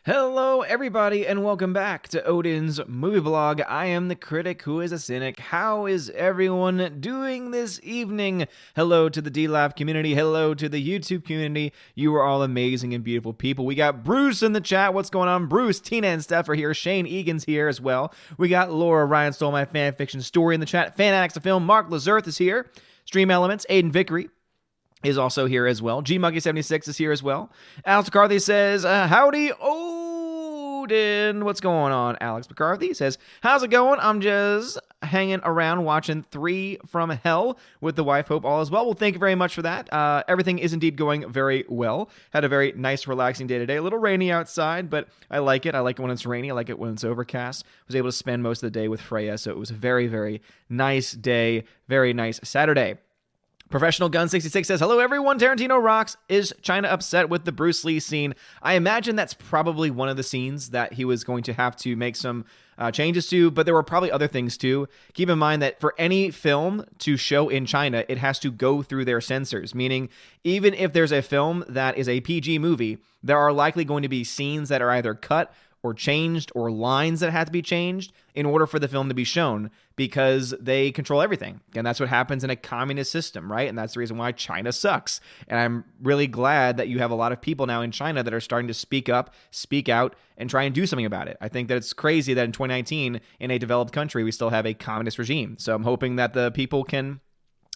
Hello, everybody, and welcome back to Odin's Movie Blog. I am the critic who is a cynic. How is everyone doing this evening? Hello to the D-Lab community. Hello to the YouTube community. You are all amazing and beautiful people. We got Bruce in the chat. What's going on? Bruce, Tina, and Steph are here. Shane Egan's here as well. We got Laura Ryan Stole My Fan Fiction Story in the chat. Fan Addicts of Film. Mark Lazarth is here. Stream Elements. Aiden Vickery is also here as well. GMonkey76 is here as well. Alex McCarthy says, howdy, Odin. What's going on? Alex McCarthy says, how's it going? I'm just hanging around watching 3 from Hell with the wife. Hope all is well. Well, thank you very much for that. Everything is indeed going very well. Had a very nice, relaxing day today. A little rainy outside, but I like it. I like it when it's rainy. I like it when it's overcast. I was able to spend most of the day with Freya, so it was a very, very nice day. Very nice Saturday. Professional Gun 66 says, hello everyone, Tarantino rocks. Is China upset with the Bruce Lee scene? I imagine that's probably one of the scenes that he was going to have to make some changes to, but there were probably other things too. Keep in mind that for any film to show in China, it has to go through their censors, meaning even if there's a film that is a PG movie, there are likely going to be scenes that are either cut or changed or lines that have to be changed in order for the film to be shown because they control everything. And that's what happens in a communist system, right? And that's the reason why China sucks. And I'm really glad that you have a lot of people now in China that are starting to speak up, speak out, and try and do something about it. I think that it's crazy that in 2019, in a developed country, we still have a communist regime. So I'm hoping that the people can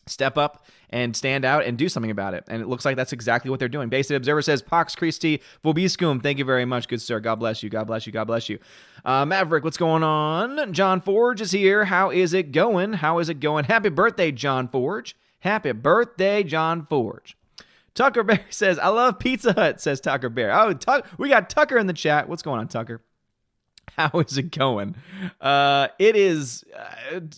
step up and stand out and do something about it. And it looks like that's exactly what they're doing. Basic Observer says, Pax Christi Vobiscum. Thank you very much, good sir. God bless you. God bless you. God bless you. Maverick, what's going on? John Forge is here. How is it going? How is it going? Happy birthday, John Forge. Happy birthday, John Forge. Tucker Bear says, I love Pizza Hut, says Tucker Bear. Oh, we got Tucker in the chat. What's going on, Tucker? How is it going? It is,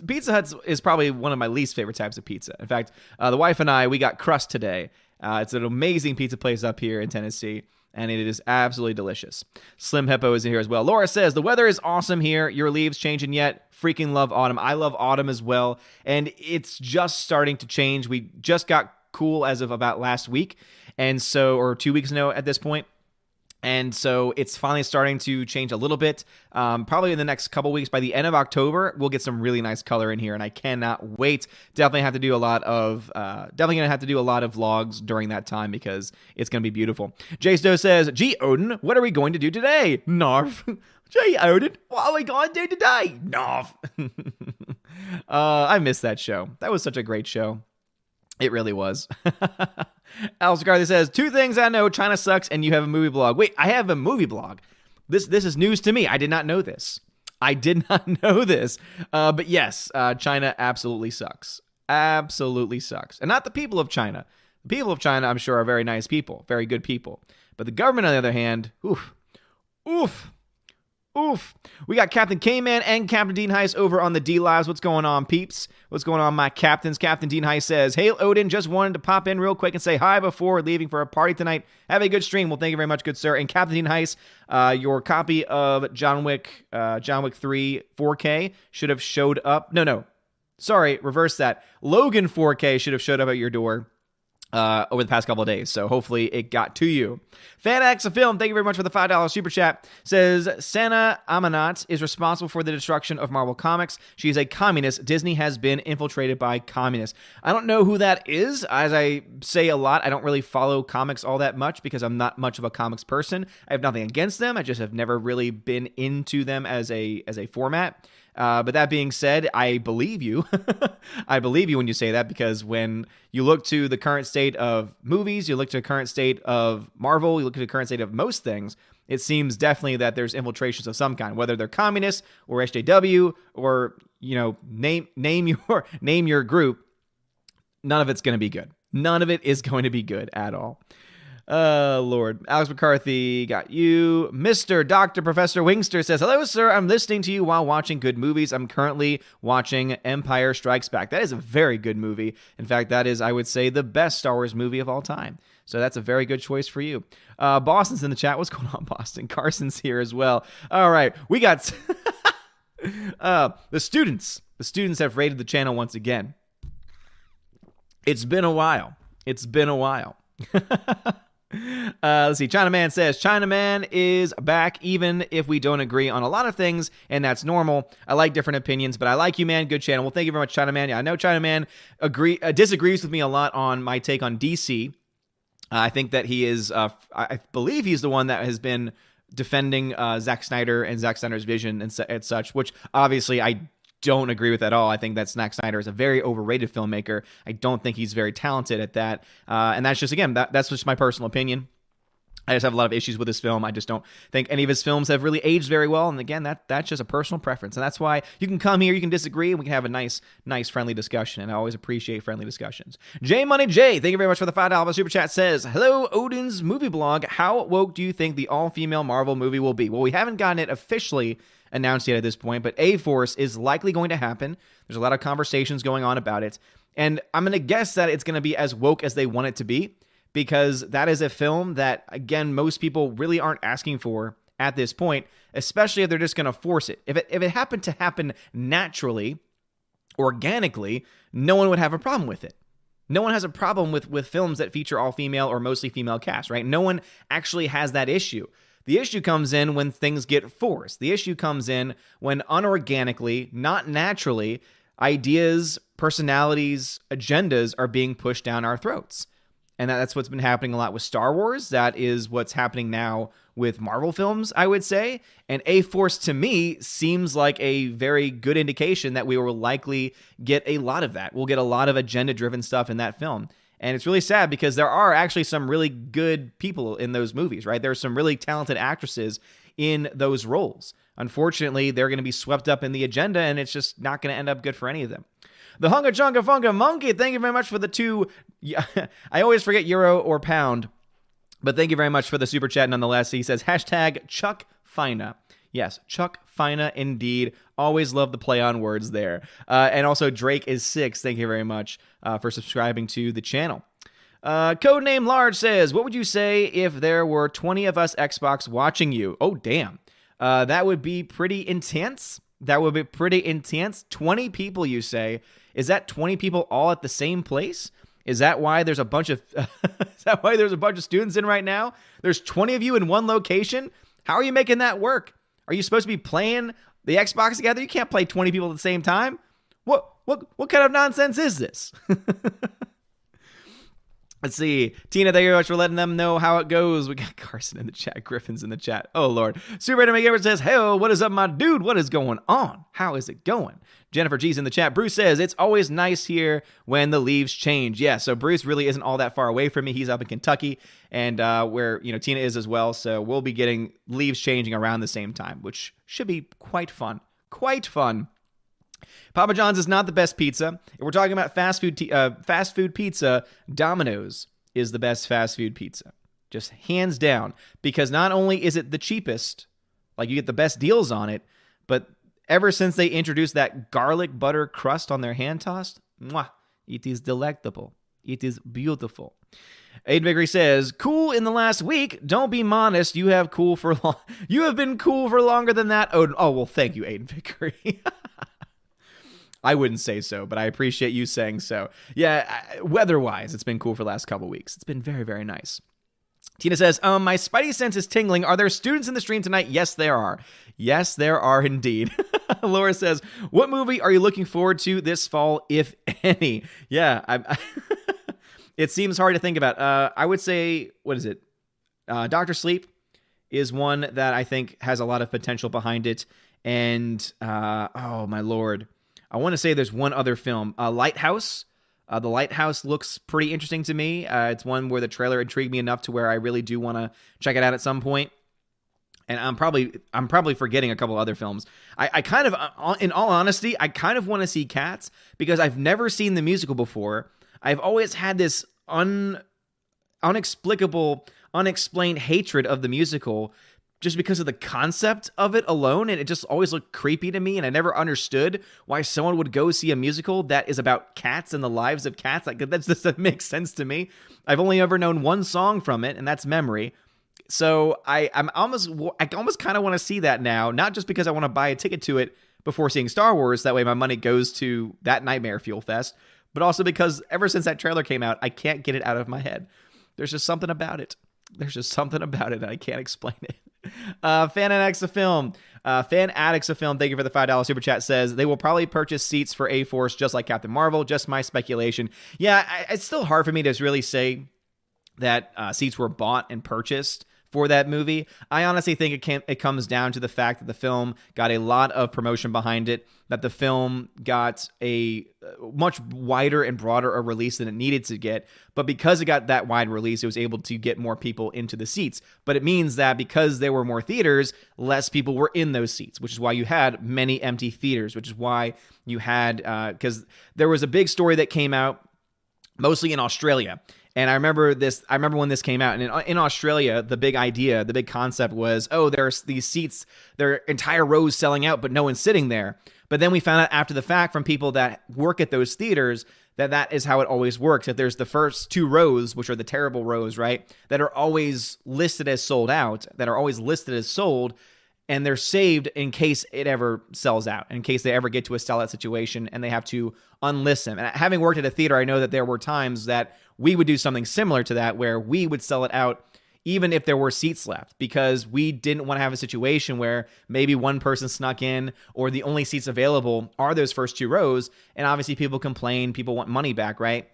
Pizza Hut is probably one of my least favorite types of pizza. In fact, the wife and I, we got crust today. It's an amazing pizza place up here in Tennessee, and it is absolutely delicious. Slim Hippo is in here as well. Laura says, the weather is awesome here. Your leaves changing yet? Freaking love autumn. I love autumn as well, and it's just starting to change. We just got cool as of about last week, and so, or 2 weeks ago at this point. And so it's finally starting to change a little bit. Probably in the next couple weeks, by the end of October, we'll get some really nice color in here, and I cannot wait. Definitely have to do a lot of vlogs during that time because it's gonna be beautiful. Jay Stowe says, "Gee, Odin, what are we going to do today?" Narf. Gee, Odin, what are we going to do today? Narf. I missed that show. That was such a great show. It really was. Alex McCarthy says, 2 things I know, China sucks and you have a movie blog. Wait, I have a movie blog. This is news to me. I did not know this. But yes, China absolutely sucks. Absolutely sucks. And not the people of China. The people of China, I'm sure, are very nice people, very good people. But the government, on the other hand, oof. We got Captain K-Man and Captain Dean Heiss over on the D-Lives. What's going on, peeps? What's going on, my captains? Captain Dean Heiss says, hey, Odin, just wanted to pop in real quick and say hi before leaving for a party tonight. Have a good stream. Well, thank you very much, good sir. And Captain Dean Heiss, your copy of John Wick 3 4K should have showed up. No. Sorry, reverse that. Logan 4K should have showed up at your door over the past couple of days, so hopefully it got to you. Fanax of Film, thank you very much for the $5 super chat, says, Sana Amanat is responsible for the destruction of Marvel Comics. She is a communist. Disney has been infiltrated by communists. I don't know who that is. As I say a lot, I don't really follow comics all that much because I'm not much of a comics person. I have nothing against them. I just have never really been into them as a format. But that being said, I believe you. I believe you when you say that, because when you look to the current state of movies, you look to the current state of Marvel, you look at the current state of most things, it seems definitely that there's infiltrations of some kind, whether they're communists or SJW or, name your group. None of it's going to be good. None of it is going to be good at all. Lord. Alex McCarthy, got you. Mr. Dr. Professor Wingster says, hello, sir. I'm listening to you while watching good movies. I'm currently watching Empire Strikes Back. That is a very good movie. In fact, that is, I would say, the best Star Wars movie of all time. So that's a very good choice for you. Boston's in the chat. What's going on, Boston? Carson's here as well. All right. We got the students. The students have raided the channel once again. It's been a while. Let's see. Chinaman says, Chinaman is back even if we don't agree on a lot of things, and that's normal. I like different opinions, but I like you, man. Good channel. Well, thank you very much, Chinaman. Yeah, I know Chinaman disagrees with me a lot on my take on DC. I think that he is, I believe he's the one that has been defending Zack Snyder and Zack Snyder's vision and such, which obviously I don't agree with at all. I think that Zack Snyder is a very overrated filmmaker. I don't think he's very talented at that. And that's just, again, that's just my personal opinion. I just have a lot of issues with this film. I just don't think any of his films have really aged very well. And again, that's just a personal preference. And that's why you can come here, you can disagree, and we can have a nice, friendly discussion. And I always appreciate friendly discussions. J Money J, thank you very much for the $5 super chat, says, hello, Odin's movie blog. How woke do you think the all-female Marvel movie will be? Well, we haven't gotten it officially announced yet at this point, but A-Force is likely going to happen. There's a lot of conversations going on about it. And I'm going to guess that it's going to be as woke as they want it to be, because that is a film that, again, most people really aren't asking for at this point, especially if they're just going to force it. If it happened to happen naturally, organically, no one would have a problem with it. No one has a problem with films that feature all female or mostly female cast, right? No one actually has that issue. The issue comes in when things get forced. The issue comes in when unorganically, not naturally, ideas, personalities, agendas are being pushed down our throats. And that's what's been happening a lot with Star Wars. That is what's happening now with Marvel films, I would say. And A-Force, to me, seems like a very good indication that we will likely get a lot of that. We'll get a lot of agenda-driven stuff in that film. And it's really sad because there are actually some really good people in those movies, right? There are some really talented actresses in those roles. Unfortunately, they're going to be swept up in the agenda, and it's just not going to end up good for any of them. The Hunga Chunga Funga Monkey, thank you very much for the two. I always forget euro or pound, but thank you very much for the super chat nonetheless. He says, hashtag Chuck Fina. Yes, Chuck Fina indeed. Always love the play on words there. And also Drake is 6. Thank you very much for subscribing to the channel. Codename Large says, what would you say if there were 20 of us Xbox watching you? Oh, damn. That would be pretty intense. 20 people, you say. Is that 20 people all at the same place? Is that why there's a bunch of students in right now? There's 20 of you in one location? How are you making that work? Are you supposed to be playing the Xbox together? You can't play 20 people at the same time. What kind of nonsense is this? Let's see. Tina, thank you very much for letting them know how it goes. We got Carson in the chat. Griffin's in the chat. Oh, Lord. Super Anime Gamer says, hey, what is up, my dude? What is going on? How is it going? Jennifer G's in the chat. Bruce says, it's always nice here when the leaves change. Yeah, so Bruce really isn't all that far away from me. He's up in Kentucky, and where Tina is as well. So we'll be getting leaves changing around the same time, which should be quite fun. Quite fun. Papa John's is not the best pizza. If we're talking about fast food pizza, Domino's is the best fast food pizza. Just hands down. Because not only is it the cheapest, like you get the best deals on it, but ever since they introduced that garlic butter crust on their hand tossed, it is delectable. It is beautiful. Aiden Vickery says, cool in the last week. Don't be modest. You have been cool for longer than that. Oh, well, thank you, Aiden Vickery. I wouldn't say so, but I appreciate you saying so. Yeah, weather-wise, it's been cool for the last couple weeks. It's been very, very nice. Tina says, my spidey sense is tingling. Are there students in the stream tonight? Yes, there are. Yes, there are indeed. Laura says, what movie are you looking forward to this fall, if any? Yeah, it seems hard to think about. I would say, what is it? Dr. Sleep is one that I think has a lot of potential behind it. And, oh, my Lord. I want to say there's one other film, Lighthouse. The Lighthouse looks pretty interesting to me. It's one where the trailer intrigued me enough to where I really do want to check it out at some point. And I'm probably forgetting a couple other films. I kind of, in all honesty, I kind of want to see Cats because I've never seen the musical before. I've always had this unexplicable, unexplained hatred of the musical just because of the concept of it alone, and it just always looked creepy to me, and I never understood why someone would go see a musical that is about cats and the lives of cats. Like, that just doesn't make sense to me. I've only ever known one song from it, and that's Memory. So I almost kind of want to see that now, not just because I want to buy a ticket to it before seeing Star Wars, that way my money goes to that Nightmare Fuel Fest, but also because ever since that trailer came out, I can't get it out of my head. There's just something about it. something about it and I can't explain it. Fan Addicts of Film. Fan Addicts of Film, thank you for the $5 super chat, says they will probably purchase seats for A-Force just like Captain Marvel. Just my speculation. Yeah, it's still hard for me to really say that seats were bought and purchased for that movie. I honestly think it comes down to the fact that the film got a lot of promotion behind it, that the film got a much wider and broader a release than it needed to get. But because it got that wide release, it was able to get more people into the seats. But it means that because there were more theaters, less people were in those seats, which is why you had many empty theaters, which is why you had, because there was a big story that came out mostly in Australia. And I remember when this came out, and in Australia, the big concept was, there's these seats, there are entire rows selling out, but no one's sitting there. But then we found out after the fact from people that work at those theaters that is how it always works. That there's the first 2 rows, which are the terrible rows, right, that are always listed as sold out, that are always listed as sold, and they're saved in case it ever sells out, in case they ever get to a sellout situation and they have to unlist them. And having worked at a theater, I know that there were times that we would do something similar to that, where we would sell it out even if there were seats left, because we didn't want to have a situation where maybe one person snuck in or the only seats available are those first 2 rows. And obviously people complain, people want money back, right?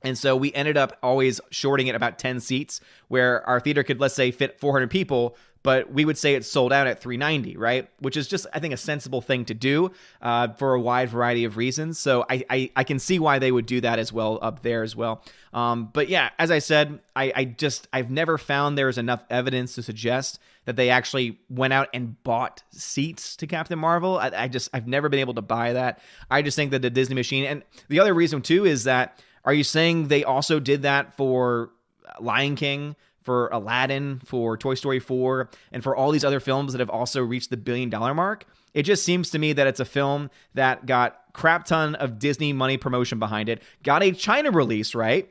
And so we ended up always shorting it about 10 seats, where our theater could, let's say, fit 400 people, but we would say it's sold out at 390, right? Which is just, I think, a sensible thing to do for a wide variety of reasons. So I can see why they would do that as well up there as well. But yeah, as I said, I've never found there's enough evidence to suggest that they actually went out and bought seats to Captain Marvel. I've never been able to buy that. I just think that the Disney machine, and the other reason too is that, are you saying they also did that for Lion King, for Aladdin, for Toy Story 4, and for all these other films that have also reached the $1 billion mark? It just seems to me that it's a film that got crap ton of Disney money promotion behind it, got a China release, right?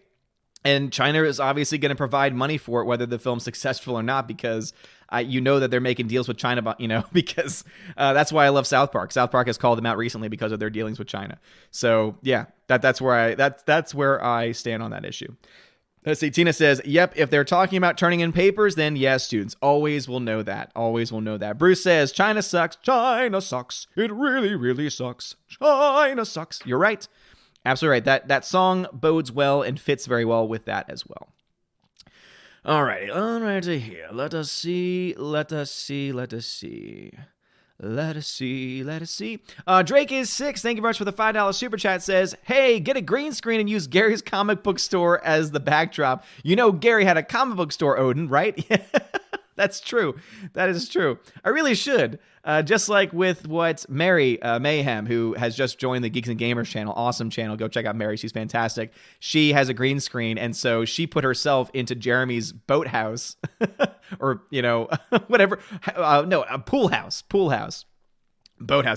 And China is obviously going to provide money for it, whether the film's successful or not, because you know that they're making deals with China, because that's why I love South Park. South Park has called them out recently because of their dealings with China. So yeah, that's where I stand on that issue. Let's see. Tina says, yep, if they're talking about turning in papers, then yes, students always will know that. Always will know that. Bruce says, China sucks. China sucks. It really, really sucks. China sucks. You're right. Absolutely right. That song bodes well and fits very well with that as well. Alrighty here. Let us see. Drake is 6. Thank you very much for the $5 super chat. Says, hey, get a green screen and use Gary's comic book store as the backdrop. You know Gary had a comic book store, Odin, right? That's true. That is true. I really should. Just like with what Mary Mayhem, who has just joined the Geeks and Gamers channel, awesome channel. Go check out Mary. She's fantastic. She has a green screen, and so she put herself into Jeremy's boathouse, or whatever. No, a pool house. Boathouse.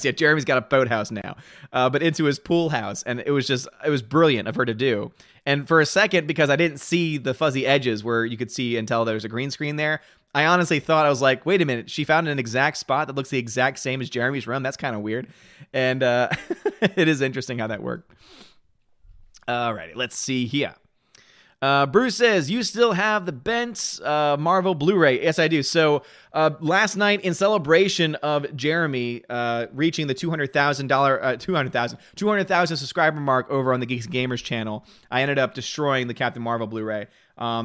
Yeah, Jeremy's got a boathouse now, but into his pool house, and it was brilliant of her to do. And for a second, because I didn't see the fuzzy edges where you could see and tell there's a green screen there, I honestly thought, I was like, wait a minute, she found an exact spot that looks the exact same as Jeremy's room. That's kind of weird. And it is interesting how that worked. Alrighty, let's see here. Bruce says, you still have the Bent Marvel Blu-ray. Yes, I do. So last night, in celebration of Jeremy reaching the 200,000 subscriber mark over on the Geeks and Gamers channel, I ended up destroying the Captain Marvel Blu-ray.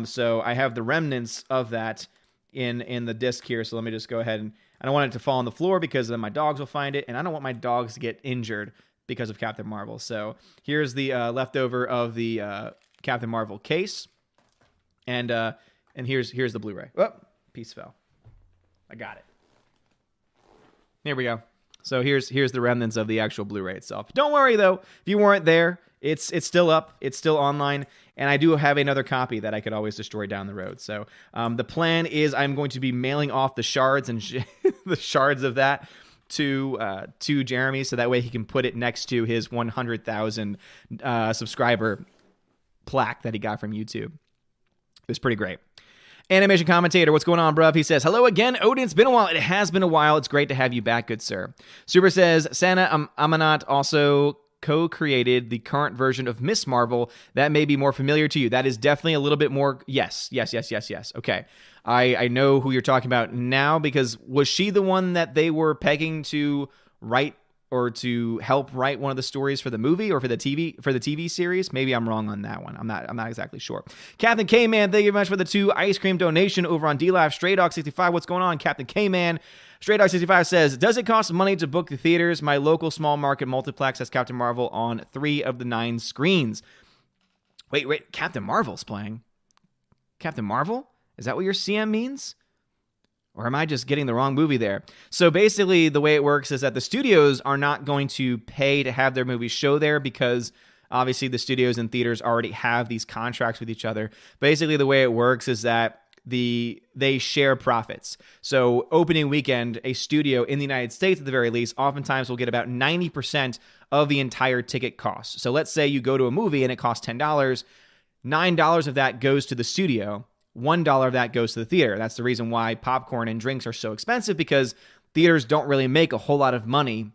So I have the remnants of that in the disc here. So let me just go ahead, and I don't want it to fall on the floor because then my dogs will find it, and I don't want my dogs to get injured because of Captain Marvel. So here's the leftover of the Captain Marvel case, and here's the Blu-ray. Oh, piece fell. I got it. Here we go. So here's the remnants of the actual Blu-ray itself. Don't worry though, if you weren't there, it's still up, it's still online, and I do have another copy that I could always destroy down the road. So the plan is I'm going to be mailing off the shards and the shards of that to Jeremy, so that way he can put it next to his 100,000 subscriber plaque that he got from YouTube. It was pretty great. Animation commentator, what's going on, bruv? He says, hello again, Odin. It's been a while. It has been a while. It's great to have you back, good sir. Super says, Santa Amanat also co-created the current version of Miss Marvel. That may be more familiar to you. That is definitely a little bit more. Yes. Okay. I know who you're talking about now, because was she the one that they were pegging to write or to help write one of the stories for the movie or for the TV series? Maybe I'm wrong on that one. I'm not exactly sure. Captain K-Man, thank you very much for the 2 ice cream donation over on DLive. Stray Dog 65, what's going on, Captain K-Man? Stray Dog 65 says, does it cost money to book the theaters? My local small market multiplex has Captain Marvel on 3 of the 9 screens. Wait, Captain Marvel's playing. Captain Marvel? Is that what your CM means? Or am I just getting the wrong movie there? So basically, the way it works is that the studios are not going to pay to have their movies show there, because obviously the studios and theaters already have these contracts with each other. Basically, the way it works is that they share profits. So opening weekend, a studio in the United States at the very least oftentimes will get about 90% of the entire ticket cost. So let's say you go to a movie and it costs $10. $9 of that goes to the studio. $1 of that goes to the theater. That's the reason why popcorn and drinks are so expensive, because theaters don't really make a whole lot of money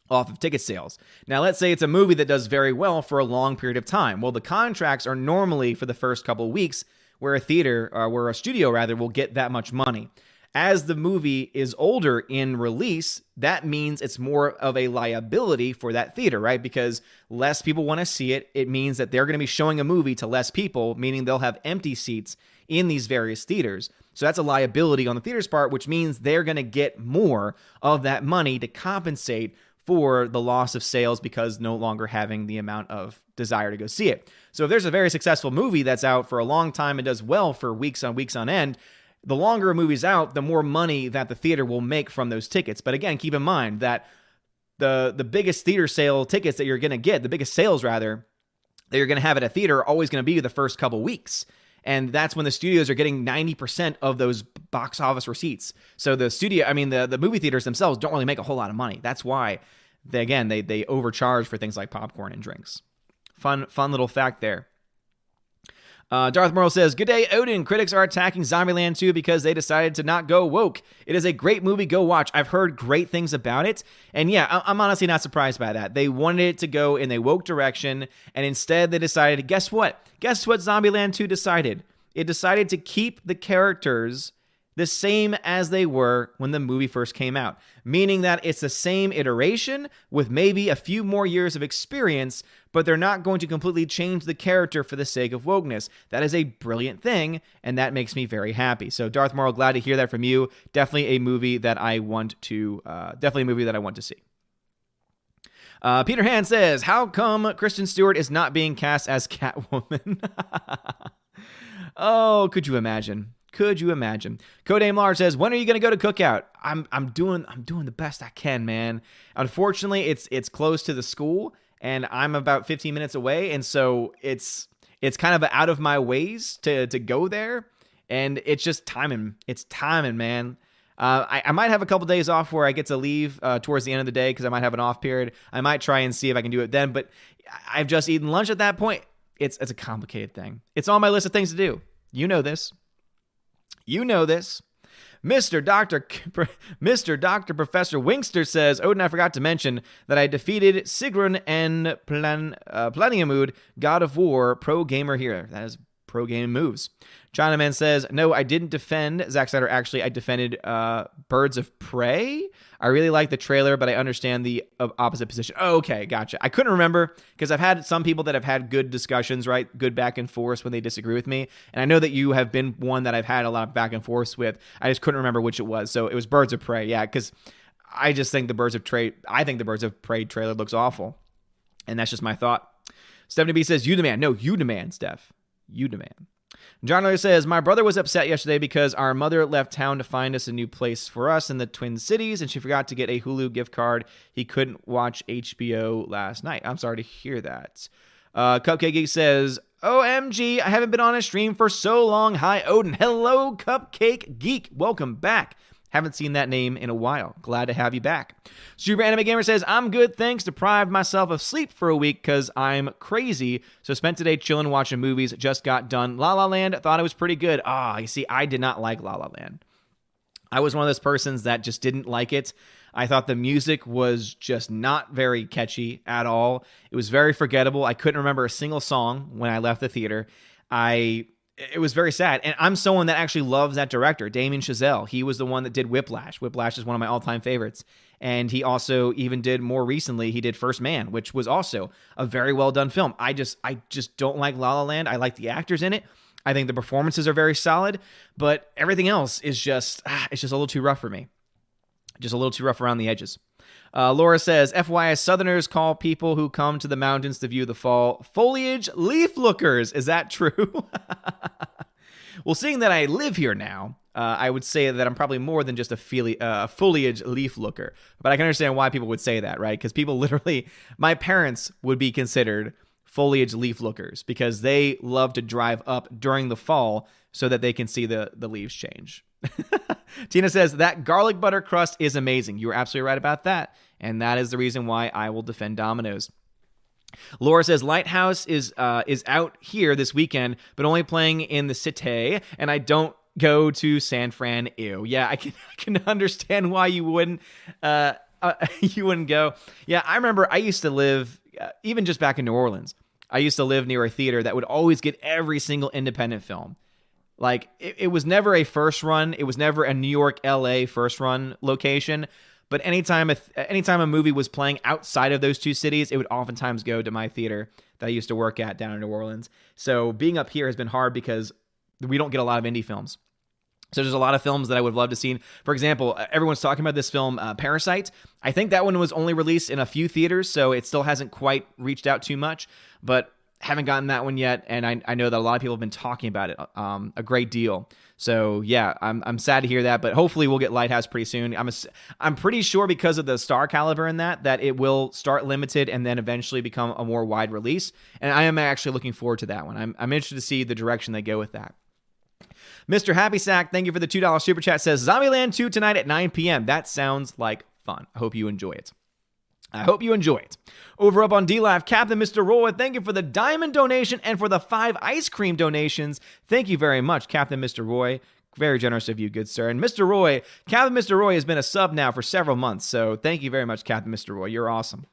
off of ticket sales. Now, let's say it's a movie that does very well for a long period of time. Well, the contracts are normally for the first couple of weeks, where a studio will get that much money. As the movie is older in release, that means it's more of a liability for that theater, right? Because less people want to see it. It means that they're going to be showing a movie to less people, meaning they'll have empty seats in these various theaters. So that's a liability on the theater's part, which means they're going to get more of that money to compensate for the loss of sales, because no longer having the amount of desire to go see it. So if there's a very successful movie that's out for a long time and does well for weeks on end, the longer a movie's out, the more money that the theater will make from those tickets. But again, keep in mind that the biggest theater sale tickets that you're going to get, the biggest sales rather, that you're going to have at a theater are always going to be the first couple weeks. And that's when the studios are getting 90% of those box office receipts. So the movie theaters themselves don't really make a whole lot of money. That's why they overcharge for things like popcorn and drinks. Fun little fact there. Darth Merle says, good day, Odin. Critics are attacking Zombieland 2 because they decided to not go woke. It is a great movie. Go watch. I've heard great things about it. And yeah, I'm honestly not surprised by that. They wanted it to go in a woke direction, and instead they decided, guess what? Guess what Zombieland 2 decided? It decided to keep the characters the same as they were when the movie first came out, meaning that it's the same iteration with maybe a few more years of experience, but they're not going to completely change the character for the sake of wokeness. That is a brilliant thing, and that makes me very happy. So Darth Morrow, glad to hear that from you. Definitely a movie that I want to see. Peter Han says, how come Kristen Stewart is not being cast as Catwoman? Oh, could you imagine? Could you imagine? Codename Lars says, when are you going to go to Cookout? I'm doing the best I can, man. Unfortunately, it's close to the school, and I'm about 15 minutes away, and so it's kind of out of my ways to go there, and it's just timing. It's timing, man. I might have a couple days off where I get to leave towards the end of the day because I might have an off period. I might try and see if I can do it then, but I've just eaten lunch at that point. It's a complicated thing. It's on my list of things to do. You know this. Mr. Dr. Professor Wingster says, Odin, I forgot to mention that I defeated Sigrun and Planiamud, God of War, pro gamer here. That is pro game moves. Chinaman says, no, I didn't defend Zack Snyder. Actually, I defended Birds of Prey. I really like the trailer, but I understand the opposite position. Oh, okay, gotcha. I couldn't remember because I've had some people that have had good discussions, right? Good back and forth when they disagree with me. And I know that you have been one that I've had a lot of back and forth with. I just couldn't remember which it was. So it was Birds of Prey. Yeah, because I just think the Birds of Prey trailer looks awful. And that's just my thought. Stephanie B says, you demand. No, you demand, Steph. You demand. John Miller says, my brother was upset yesterday because our mother left town to find us a new place for us in the Twin Cities, and she forgot to get a Hulu gift card. He couldn't watch HBO last night. I'm sorry to hear that. Cupcake Geek says, OMG, I haven't been on a stream for so long. Hi, Odin. Hello, Cupcake Geek. Welcome back. Haven't seen that name in a while. Glad to have you back. Super Anime Gamer says, I'm good, thanks. Deprived myself of sleep for a week because I'm crazy. So spent today chilling watching movies. Just got done La La Land. Thought it was pretty good. You see, I did not like La La Land. I was one of those persons that just didn't like it. I thought the music was just not very catchy at all. It was very forgettable. I couldn't remember a single song when I left the theater. It was very sad. And I'm someone that actually loves that director, Damien Chazelle. He was the one that did Whiplash. Whiplash is one of my all-time favorites. And he also even did more recently, he did First Man, which was also a very well done film. I just don't like La La Land. I like the actors in it. I think the performances are very solid, but everything else is it's just a little too rough for me. Just a little too rough around the edges. Laura says, FYI, Southerners call people who come to the mountains to view the fall foliage leaf lookers. Is that true? Well, seeing that I live here now, I would say that I'm probably more than just a foliage leaf looker. But I can understand why people would say that, right? Because people literally, my parents would be considered foliage leaf lookers because they love to drive up during the fall so that they can see the leaves change. Tina says, that garlic butter crust is amazing. You were absolutely right about that. And that is the reason why I will defend Domino's. Laura says, Lighthouse is out here this weekend, but only playing in the city, and I don't go to San Fran. Ew. Yeah, I can understand why you wouldn't go. Yeah, I remember I used to live, even just back in New Orleans, I used to live near a theater that would always get every single independent film. Like, it was never a first run. It was never a New York, LA first run location. But anytime a movie was playing outside of those two cities, it would oftentimes go to my theater that I used to work at down in New Orleans. So being up here has been hard because we don't get a lot of indie films. So there's a lot of films that I would love to see. For example, everyone's talking about this film, Parasite. I think that one was only released in a few theaters, so it still hasn't quite reached out too much. But haven't gotten that one yet, and I know that a lot of people have been talking about it a great deal. So yeah, I'm sad to hear that, but hopefully we'll get Lighthouse pretty soon. I'm pretty sure because of the star caliber in that it will start limited and then eventually become a more wide release. And I am actually looking forward to that one. I'm interested to see the direction they go with that. Mr. Happy Sack, thank you for the $2 super chat, says Zombieland 2 tonight at 9 p.m. That sounds like fun. I hope you enjoy it. Over up on DLAF, Captain Mr. Roy, thank you for the diamond donation and for the 5 ice cream donations. Thank you very much, Captain Mr. Roy. Very generous of you, good sir. And Mr. Roy, Captain Mr. Roy has been a sub now for several months, so thank you very much, Captain Mr. Roy. You're awesome.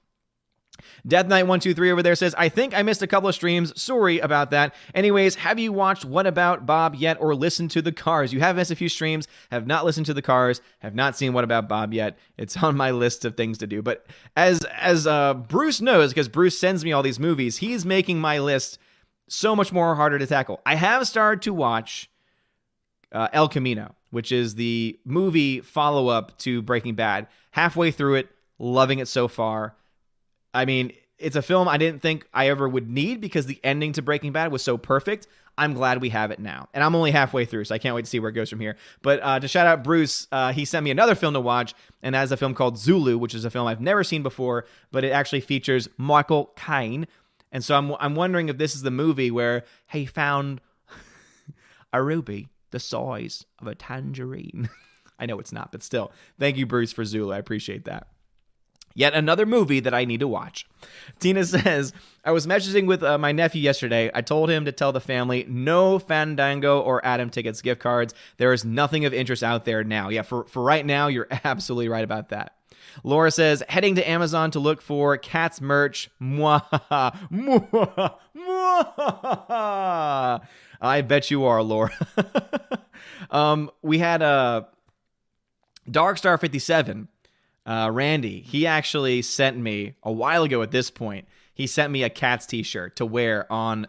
Death Knight 123 over there says, I think I missed a couple of streams. Sorry about that. Anyways, have you watched What About Bob yet or listened to The Cars? You have missed a few streams, have not listened to The Cars, have not seen What About Bob yet. It's on my list of things to do. But as Bruce knows, because Bruce sends me all these movies, he's making my list so much more harder to tackle. I have started to watch El Camino, which is the movie follow-up to Breaking Bad. Halfway through it, loving it so far. I mean, it's a film I didn't think I ever would need because the ending to Breaking Bad was so perfect. I'm glad we have it now. And I'm only halfway through, so I can't wait to see where it goes from here. But to shout out Bruce, he sent me another film to watch, and that is a film called Zulu, which is a film I've never seen before, but it actually features Michael Caine. And so I'm wondering if this is the movie where he found a ruby the size of a tangerine. I know it's not, but still. Thank you, Bruce, for Zulu. I appreciate that. Yet another movie that I need to watch. Tina says, I was messaging with my nephew yesterday. I told him to tell the family no Fandango or Adam Tickets gift cards. There is nothing of interest out there now. Yeah, for right now, you're absolutely right about that. Laura says, heading to Amazon to look for Cats merch. Mwahaha. Mwahaha. Mwahaha. I bet you are, Laura. We had Darkstar 57. Randy, he actually sent me a while ago at this point. He sent me a Cats t-shirt to wear on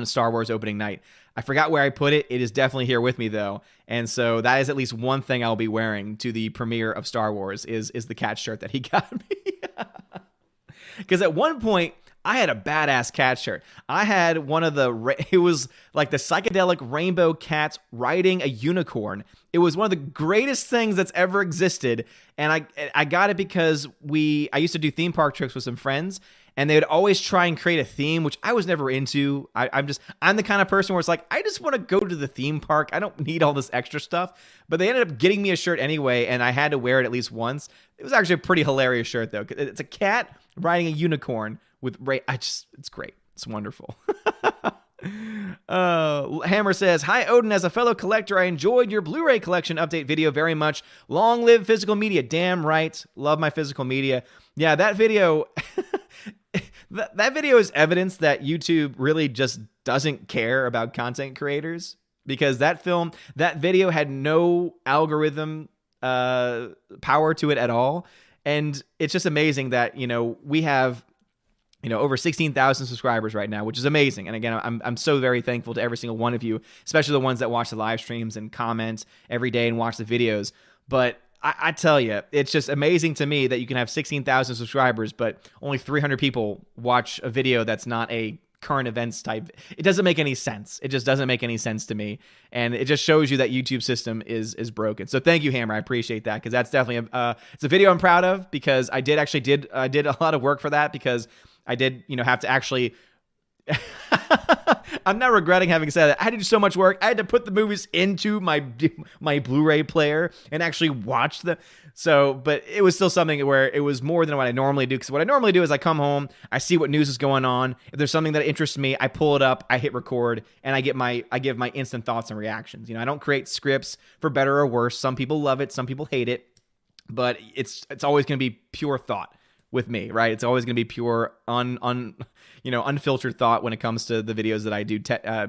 Star Wars opening night. I forgot where I put it. It is definitely here with me though. And so that is at least one thing I'll be wearing to the premiere of Star Wars is the Cats shirt that he got me. Because at one point, I had a badass cat shirt. I had one of it was like the psychedelic rainbow cats riding a unicorn. It was one of the greatest things that's ever existed. And I got it because I used to do theme park trips with some friends, and they would always try and create a theme, which I was never into. I'm the kind of person where it's like, I just want to go to the theme park. I don't need all this extra stuff. But they ended up getting me a shirt anyway, and I had to wear it at least once. It was actually a pretty hilarious shirt, though. It's a cat riding a unicorn with it's great. It's wonderful. Hammer says, "Hi Odin, as a fellow collector, I enjoyed your Blu-ray collection update video very much. Long live physical media." Damn right. Love my physical media. Yeah, that video that video is evidence that YouTube really just doesn't care about content creators, because that video had no algorithm power to it at all. And it's just amazing that, we have over 16,000 subscribers right now, which is amazing. And again, I'm so very thankful to every single one of you, especially the ones that watch the live streams and comment every day and watch the videos. But I tell you, it's just amazing to me that you can have 16,000 subscribers, but only 300 people watch a video that's not a current events type. It doesn't make any sense. It just doesn't make any sense to me. And it just shows you that YouTube system is broken. So thank you, Hammer. I appreciate that, because that's definitely it's a video I'm proud of, because I did a lot of work for that, because I did, have to actually I'm not regretting having said that. I had to do so much work. I had to put the movies into my Blu-ray player and actually watch them. So, but it was still something where it was more than what I normally do. Because what I normally do is I come home, I see what news is going on. If there's something that interests me, I pull it up, I hit record, and I give my instant thoughts and reactions. I don't create scripts for better or worse. Some people love it, some people hate it, but it's always going to be pure thought with me, right? It's always going to be pure, unfiltered thought when it comes to the videos that I do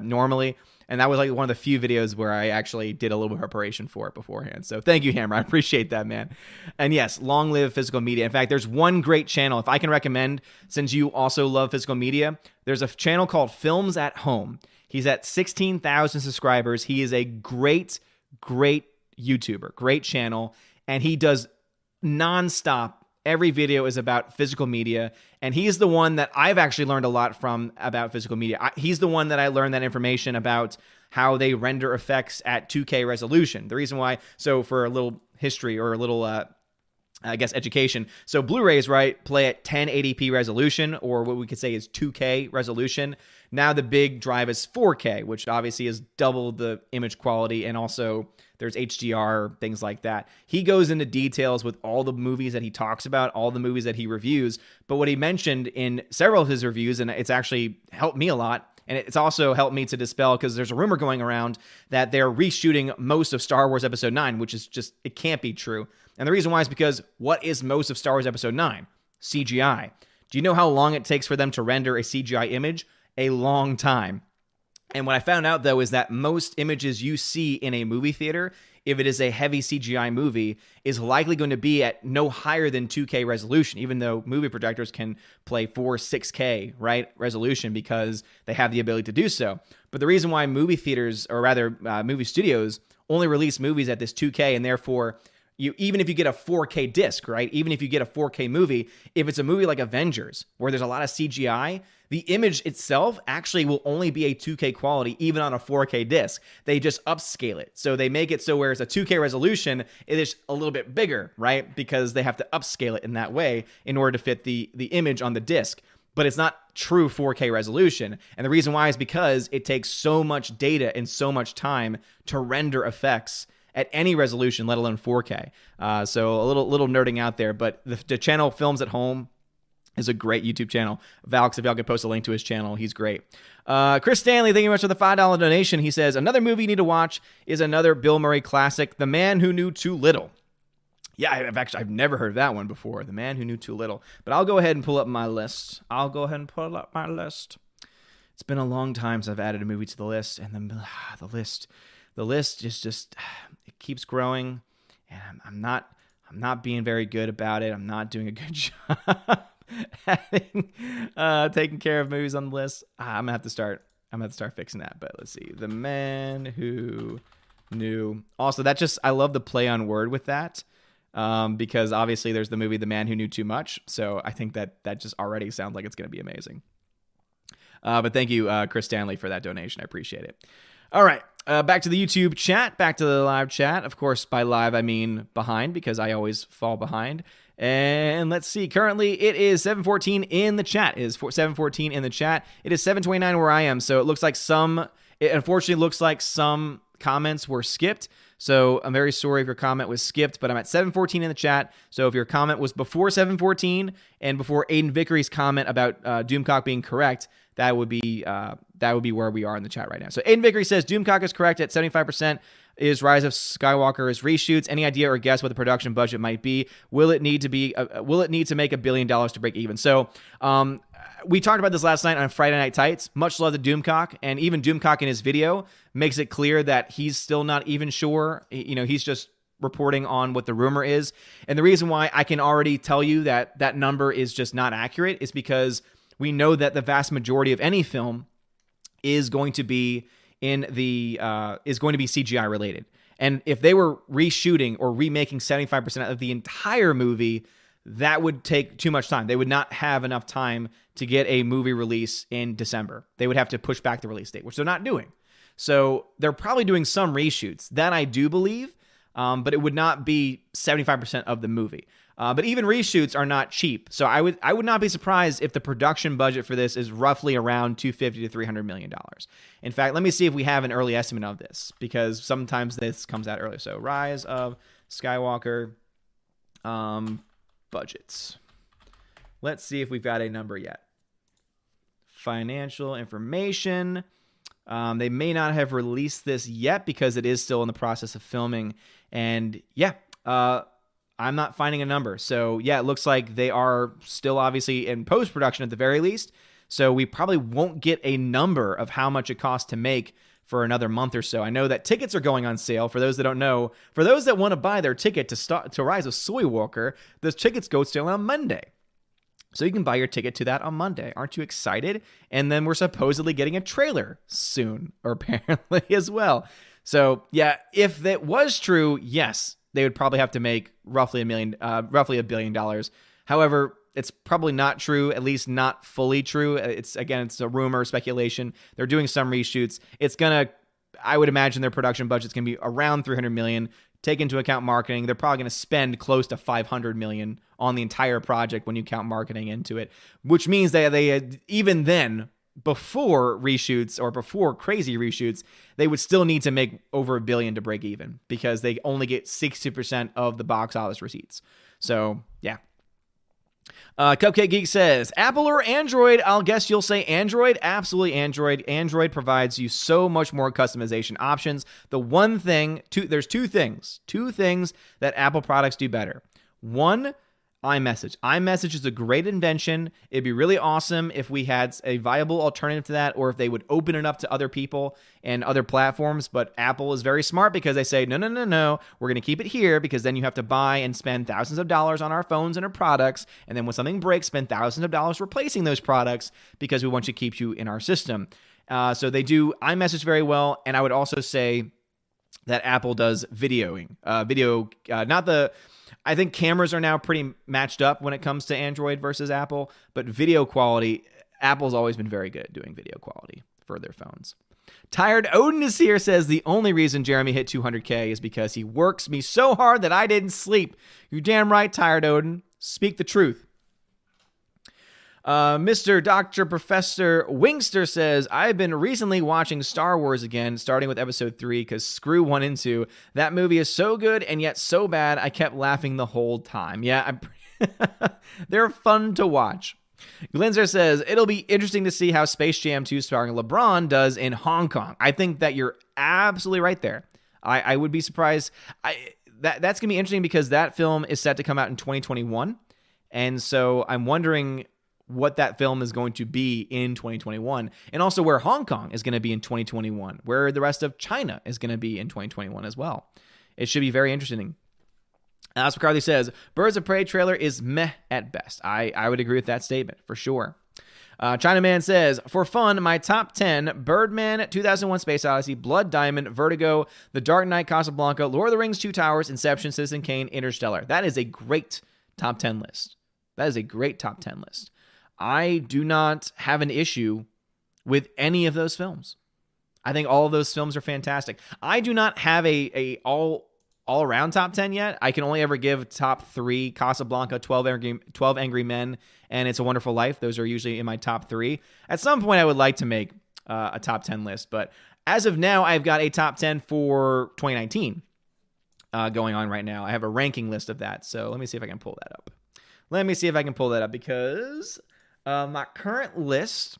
normally. And that was like one of the few videos where I actually did a little bit of preparation for it beforehand. So thank you, Hammer. I appreciate that, man. And yes, long live physical media. In fact, there's one great channel, if I can recommend, since you also love physical media, there's a channel called Films at Home. He's at 16,000 subscribers. He is a great YouTuber, great channel. And he does nonstop. Every video is about physical media, and he's the one that I've actually learned a lot from about physical media. He's the one that I learned that information about how they render effects at 2K resolution. The reason why, so for a little history or a little, education. So Blu-rays, right, play at 1080p resolution, or what we could say is 2K resolution. Now the big drive is 4K, which obviously is double the image quality, and also there's HDR, things like that. He goes into details with all the movies that he talks about, all the movies that he reviews. But what he mentioned in several of his reviews, and it's actually helped me a lot, and it's also helped me to dispel, because there's a rumor going around that they're reshooting most of Star Wars Episode 9, which is just, it can't be true. And the reason why is because what is most of Star Wars Episode 9? CGI. Do you know how long it takes for them to render a CGI image? A long time. And what I found out, though, is that most images you see in a movie theater, if it is a heavy CGI movie, is likely going to be at no higher than 2K resolution, even though movie projectors can play 6K, right, resolution, because they have the ability to do so. But the reason why movie theaters, or rather movie studios, only release movies at this 2K, and therefore, even if you get a 4K disc, right, even if you get a 4K movie, if it's a movie like Avengers, where there's a lot of CGI, the image itself actually will only be a 2K quality, even on a 4K disc. They just upscale it. So they make it so where it's a 2K resolution, it is a little bit bigger, right? Because they have to upscale it in that way in order to fit the image on the disc. But it's not true 4K resolution. And the reason why is because it takes so much data and so much time to render effects at any resolution, let alone 4K. So a little nerding out there, but the channel Films at Home is a great YouTube channel. Valks, if y'all could post a link to his channel, he's great. Chris Stanley, thank you much for the $5 donation. He says, another movie you need to watch is another Bill Murray classic, The Man Who Knew Too Little. Yeah, I've never heard of that one before, The Man Who Knew Too Little. But I'll go ahead and pull up my list. It's been a long time since I've added a movie to the list, and the list is just it keeps growing, and I'm not being very good about it. I'm not doing a good job taking care of movies on the list. I'm gonna have to start fixing that. But let's see, The Man Who Knew. Also, I love the play on word with that, because obviously there's the movie The Man Who Knew Too Much. So I think that just already sounds like it's gonna be amazing. But thank you, Chris Stanley, for that donation. I appreciate it. All right. Back to the YouTube chat, back to the live chat. Of course, by live, I mean behind, because I always fall behind. And let's see. Currently, it is 7:14 in the chat. It is 7:14 in the chat. It is 7:29 where I am. So it looks like it unfortunately looks like some comments were skipped. So I'm very sorry if your comment was skipped, but I'm at 7:14 in the chat. So if your comment was before 7:14 and before Aiden Vickery's comment about Doomcock being correct, that would be where we are in the chat right now. So Aiden Vickery says Doomcock is correct at 75%. Is Rise of Skywalker's reshoots? Any idea or guess what the production budget might be? Will it need to make $1 billion to break even? So we talked about this last night on Friday Night Tights. Much love to Doomcock, and even Doomcock in his video makes it clear that he's still not even sure. He's just reporting on what the rumor is. And the reason why I can already tell you that that number is just not accurate is because we know that the vast majority of any film is going to be CGI related. And if they were reshooting or remaking 75% of the entire movie, that would take too much time. They would not have enough time to get a movie release in December. They would have to push back the release date, which they're not doing. So they're probably doing some reshoots. That I do believe, but it would not be 75% of the movie. But even reshoots are not cheap. So I would not be surprised if the production budget for this is roughly around $250 to $300 million. In fact, let me see if we have an early estimate of this, because sometimes this comes out early. So Rise of Skywalker budgets. Let's see if we've got a number yet. Financial information. They may not have released this yet because it is still in the process of filming. And yeah, I'm not finding a number. So yeah, it looks like they are still obviously in post-production at the very least. So we probably won't get a number of how much it costs to make for another month or so. I know that tickets are going on sale. For those that don't know, for those that want to buy their ticket to Rise of Skywalker, those tickets go sale on Monday. So you can buy your ticket to that on Monday. Aren't you excited? And then we're supposedly getting a trailer soon, or apparently as well. So yeah, if that was true, yes, they would probably have to make roughly $1 billion. However, it's probably not true, at least not fully true. It's a rumor, speculation. They're doing some reshoots. I would imagine their production budget's going to be around $300 million. Take into account marketing, they're probably going to spend close to $500 million on the entire project when you count marketing into it, which means that they even then, before reshoots or before crazy reshoots, they would still need to make over $1 billion to break even, because they only get 60% of the box office receipts. So yeah. Cupcake Geek says, Apple or Android? I'll guess you'll say Android. Absolutely Android. Android provides you so much more customization options. There's two things that Apple products do better. One, iMessage. iMessage is a great invention. It'd be really awesome if we had a viable alternative to that, or if they would open it up to other people and other platforms. But Apple is very smart, because they say, no, we're going to keep it here, because then you have to buy and spend thousands of dollars on our phones and our products. And then when something breaks, spend thousands of dollars replacing those products, because we want to keep you in our system. So they do iMessage very well. And I would also say that Apple does videoing. I think cameras are now pretty matched up when it comes to Android versus Apple, but video quality, Apple's always been very good at doing video quality for their phones. Tired Odin is here, says the only reason Jeremy hit 200K is because he works me so hard that I didn't sleep. You're damn right, Tired Odin. Speak the truth. Mr. Dr. Professor Wingster says, I've been recently watching Star Wars again, starting with episode 3, because screw 1 and 2. That movie is so good and yet so bad, I kept laughing the whole time. Yeah, they're fun to watch. Glenzer says, it'll be interesting to see how Space Jam 2 starring LeBron does in Hong Kong. I think that you're absolutely right there. I would be surprised. That's going to be interesting, because that film is set to come out in 2021. And so I'm wondering what that film is going to be in 2021, and also where Hong Kong is going to be in 2021, where the rest of China is going to be in 2021 as well. It should be very interesting. Alex McCarthy says, Birds of Prey trailer is meh at best. I would agree with that statement for sure. Chinaman says, for fun, my top 10, Birdman, 2001 Space Odyssey, Blood Diamond, Vertigo, The Dark Knight, Casablanca, Lord of the Rings, Two Towers, Inception, Citizen Kane, Interstellar. That is a great top 10 list. I do not have an issue with any of those films. I think all of those films are fantastic. I do not have a all-around top 10 yet. I can only ever give top 3, Casablanca, 12 Angry Men, and It's a Wonderful Life. Those are usually in my top 3. At some point, I would like to make a top 10 list, but as of now, I've got a top 10 for 2019 going on right now. I have a ranking list of that, so let me see if I can pull that up. Because my current list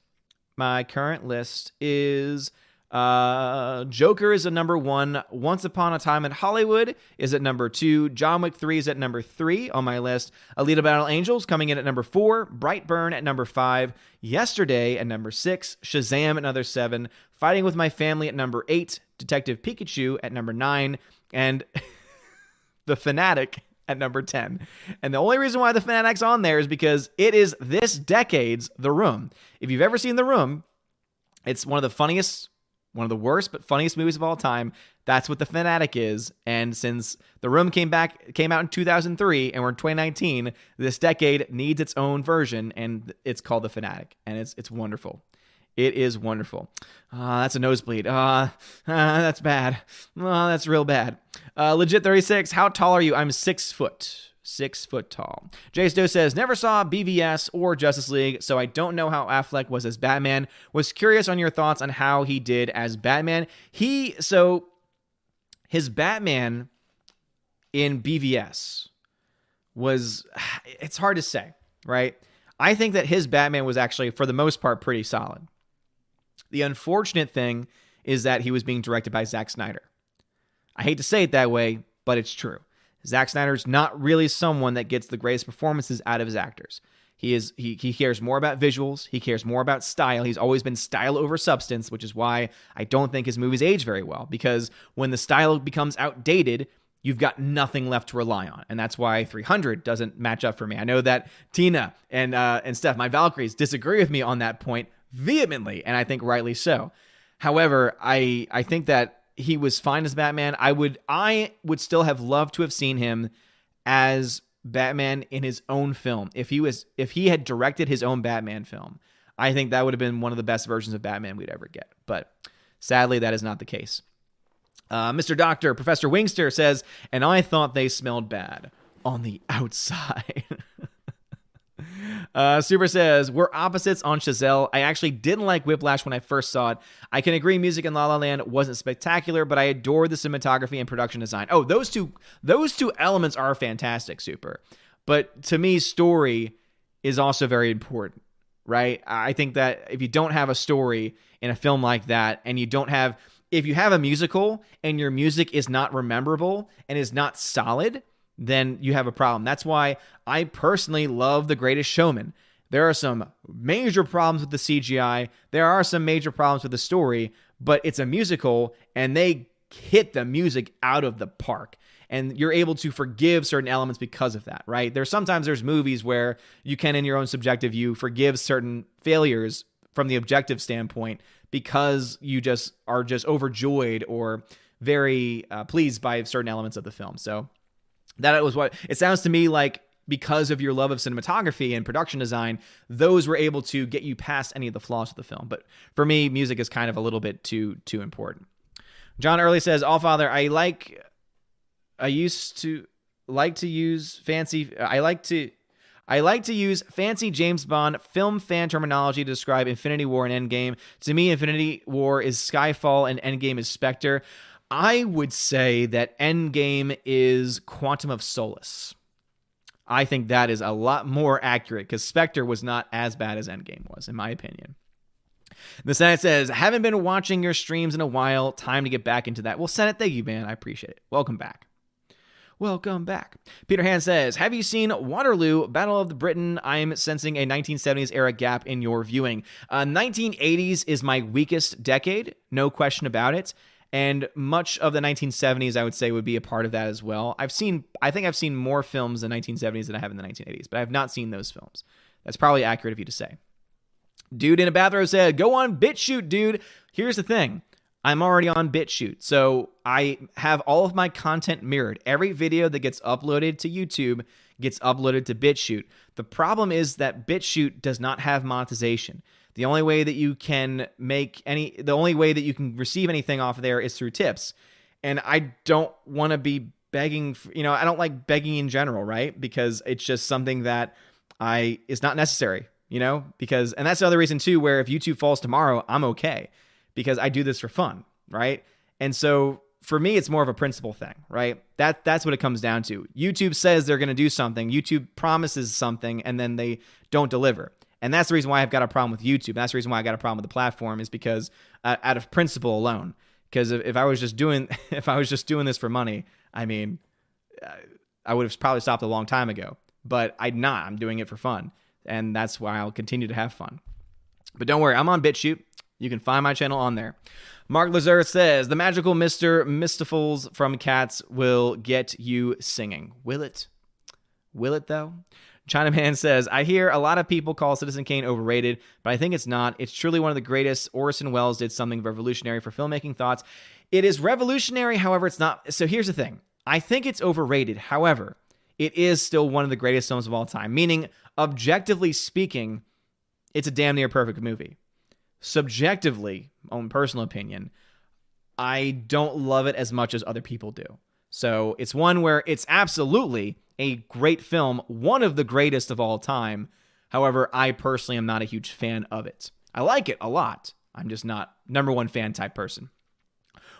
My current list is Joker is at number 1. Once Upon a Time in Hollywood is at number 2. John Wick 3 is at number 3 on my list. Alita Battle Angels coming in at number 4. Brightburn at number 5. Yesterday at number 6. Shazam at number 7. Fighting with My Family at number 8. Detective Pikachu at number 9. And The Fanatic at number 10. And the only reason why The Fanatic's on there is because it is this decade's The Room. If you've ever seen The Room, it's one of the worst but funniest movies of all time. That's what The Fanatic is. And since The Room came out in 2003 and we're in 2019, this decade needs its own version, and it's called The Fanatic. And it's wonderful. It is wonderful. That's a nosebleed. That's bad. That's real bad. Legit 36. How tall are you? I'm 6 foot. 6 foot tall. Jace Doe says, never saw BVS or Justice League, so I don't know how Affleck was as Batman. Was curious on your thoughts on how he did as Batman. His Batman in BVS was, it's hard to say, right? I think that his Batman was actually, for the most part, pretty solid. The unfortunate thing is that he was being directed by Zack Snyder. I hate to say it that way, but it's true. Zack Snyder's not really someone that gets the greatest performances out of his actors. He cares more about visuals. He cares more about style. He's always been style over substance, which is why I don't think his movies age very well, because when the style becomes outdated, you've got nothing left to rely on. And that's why 300 doesn't match up for me. I know that Tina and Steph, my Valkyries, disagree with me on that point vehemently, and I think rightly so. However, I think that he was fine as Batman. I would still have loved to have seen him as Batman in his own film. If he had directed his own Batman film, I think that would have been one of the best versions of Batman we'd ever get. But sadly, that is not the case. Mr. Doctor, Professor Wingster says, and I thought they smelled bad on the outside. Super says, we're opposites on Chazelle. I actually didn't like Whiplash when I first saw it. I can agree music in La La Land wasn't spectacular, but I adored the cinematography and production design. Oh, those two elements are fantastic, Super. But to me, story is also very important, right? I think that if you don't have a story in a film like that, and if you have a musical and your music is not memorable and is not solid, then you have a problem. That's why I personally love The Greatest Showman. There are some major problems with the CGI. There are some major problems with the story, but it's a musical and they hit the music out of the park. And you're able to forgive certain elements because of that, right? There's movies where you can, in your own subjective view, forgive certain failures from the objective standpoint because you are overjoyed or very pleased by certain elements of the film. So that was what it sounds to me like. Because of your love of cinematography and production design, those were able to get you past any of the flaws of the film. But for me, music is kind of a little bit too important. John Early says, Allfather, I used to like to use fancy James Bond film fan terminology to describe Infinity War and Endgame. To me, Infinity War is Skyfall and Endgame is Spectre. I would say that Endgame is Quantum of Solace. I think that is a lot more accurate because Spectre was not as bad as Endgame was, in my opinion. The Senate says, haven't been watching your streams in a while. Time to get back into that. Well, Senate, thank you, man. I appreciate it. Welcome back. Welcome back. Peter Han says, have you seen Waterloo, Battle of the Britain? I'm sensing a 1970s era gap in your viewing. 1980s is my weakest decade, no question about it. And much of the 1970s, I would say, would be a part of that as well. I think I've seen more films in the 1970s than I have in the 1980s, but I have not seen those films. That's probably accurate of you to say. Dude in a bathrobe said, go on BitChute, dude. Here's the thing. I'm already on BitChute, so I have all of my content mirrored. Every video that gets uploaded to YouTube gets uploaded to BitChute. The problem is that BitChute does not have monetization. The only way that you can receive anything off of there is through tips. And I don't want to be begging, I don't like begging in general, right? Because it's just something that is not necessary, and that's the other reason too, where if YouTube falls tomorrow, I'm okay because I do this for fun, right? And so for me, it's more of a principle thing, right? That's what it comes down to. YouTube says they're going to do something. YouTube promises something and then they don't deliver. And that's the reason why I've got a problem with YouTube. That's the reason why I got a problem with the platform, is because out of principle alone. Because if I was just doing this for money, I mean, I would have probably stopped a long time ago. But I'm doing it for fun. And that's why I'll continue to have fun. But don't worry, I'm on BitChute. You can find my channel on there. Mark Lazar says, the magical Mr. Mystifuls from Cats will get you singing. Will it? Will it, though? Chinaman says, I hear a lot of people call Citizen Kane overrated, but I think it's not. It's truly one of the greatest. Orson Welles did something revolutionary for filmmaking. Thoughts? It is revolutionary, however, it's not. So here's the thing. I think it's overrated. However, it is still one of the greatest films of all time, meaning, objectively speaking, it's a damn near perfect movie. Subjectively, own personal opinion, I don't love it as much as other people do. So it's one where it's absolutely a great film, one of the greatest of all time. However, I personally am not a huge fan of it. I like it a lot. I'm just not number one fan type person.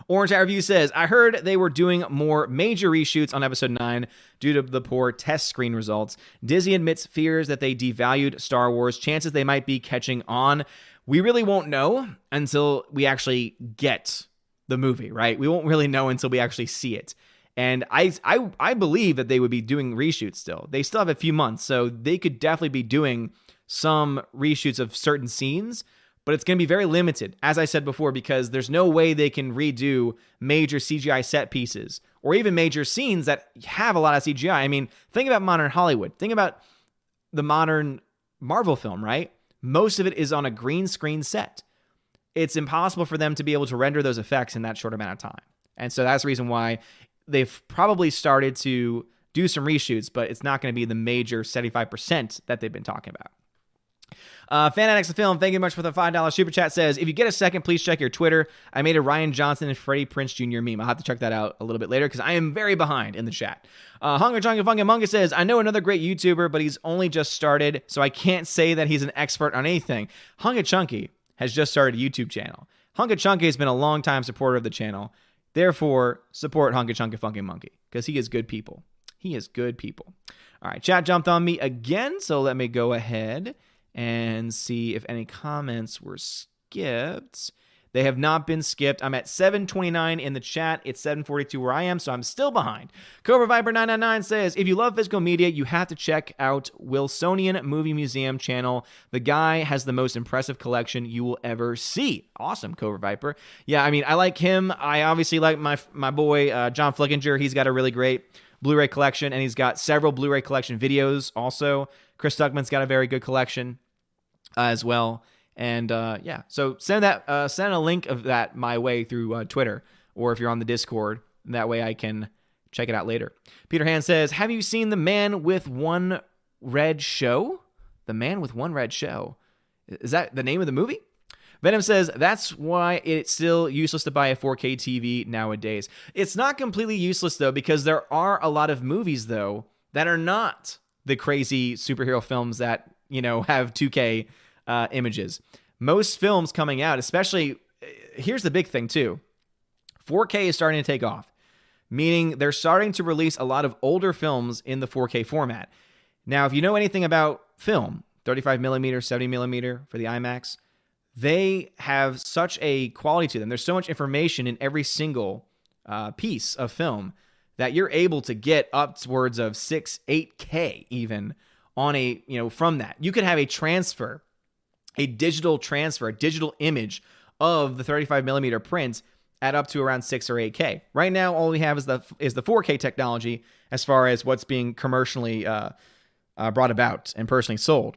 Orange Hat Review says, I heard they were doing more major reshoots on episode 9 due to the poor test screen results. Disney admits fears that they devalued Star Wars. Chances they might be catching on. We really won't know until we actually get the movie, right? We won't really know until we actually see it. And I believe that they would be doing reshoots still. They still have a few months, so they could definitely be doing some reshoots of certain scenes, but it's going to be very limited, as I said before, because there's no way they can redo major CGI set pieces or even major scenes that have a lot of CGI. I mean, think about modern Hollywood. Think about the modern Marvel film, right? Most of it is on a green screen set. It's impossible for them to be able to render those effects in that short amount of time. And so that's the reason why they've probably started to do some reshoots, but it's not going to be the major 75% that they've been talking about. Fan Addicts of Film, thank you much for the $5 super chat, says, if you get a second, please check your Twitter. I made a Ryan Johnson and Freddie Prinze Jr. meme. I'll have to check that out a little bit later because I am very behind in the chat. Hunger Chunky Funky Munga says, I know another great YouTuber, but he's only just started, so I can't say that he's an expert on anything. Hunga Chunky has just started a YouTube channel. Hunga Chunky has been a long-time supporter of the channel. Therefore, support Hunga Chunky Funky Monkey because he is good people. He is good people. All right, chat jumped on me again, so let me go ahead and see if any comments were skipped. They have not been skipped. I'm at 729 in the chat. It's 742 where I am, so I'm still behind. Cobra Viper 999 says, if you love physical media, you have to check out Wilsonian Movie Museum channel. The guy has the most impressive collection you will ever see. Awesome, Cobra Viper. Yeah, I mean, I like him. I obviously like my boy, John Flickinger. He's got a really great Blu-ray collection, and he's got several Blu-ray collection videos also. Chris Stuckman's got a very good collection as well. And yeah, so send a link of that my way through Twitter, or if you're on the Discord, that way I can check it out later. Peter Hand says, have you seen The Man with One Red Show? The Man with One Red Show. Is that the name of the movie? Venom says, that's why it's still useless to buy a 4K TV nowadays. It's not completely useless, though, because there are a lot of movies, though, that are not the crazy superhero films that, have 2K images. Most films coming out, especially, here's the big thing too, 4K is starting to take off, meaning they're starting to release a lot of older films in the 4K format. Now, if you know anything about film, 35mm, 70mm for the IMAX, they have such a quality to them. There's so much information in every single piece of film that you're able to get upwards of 6, 8K even on from that. You could have a digital transfer, a digital image of the 35mm print at up to around 6 or 8K. Right now, all we have is the 4K technology as far as what's being commercially brought about and personally sold.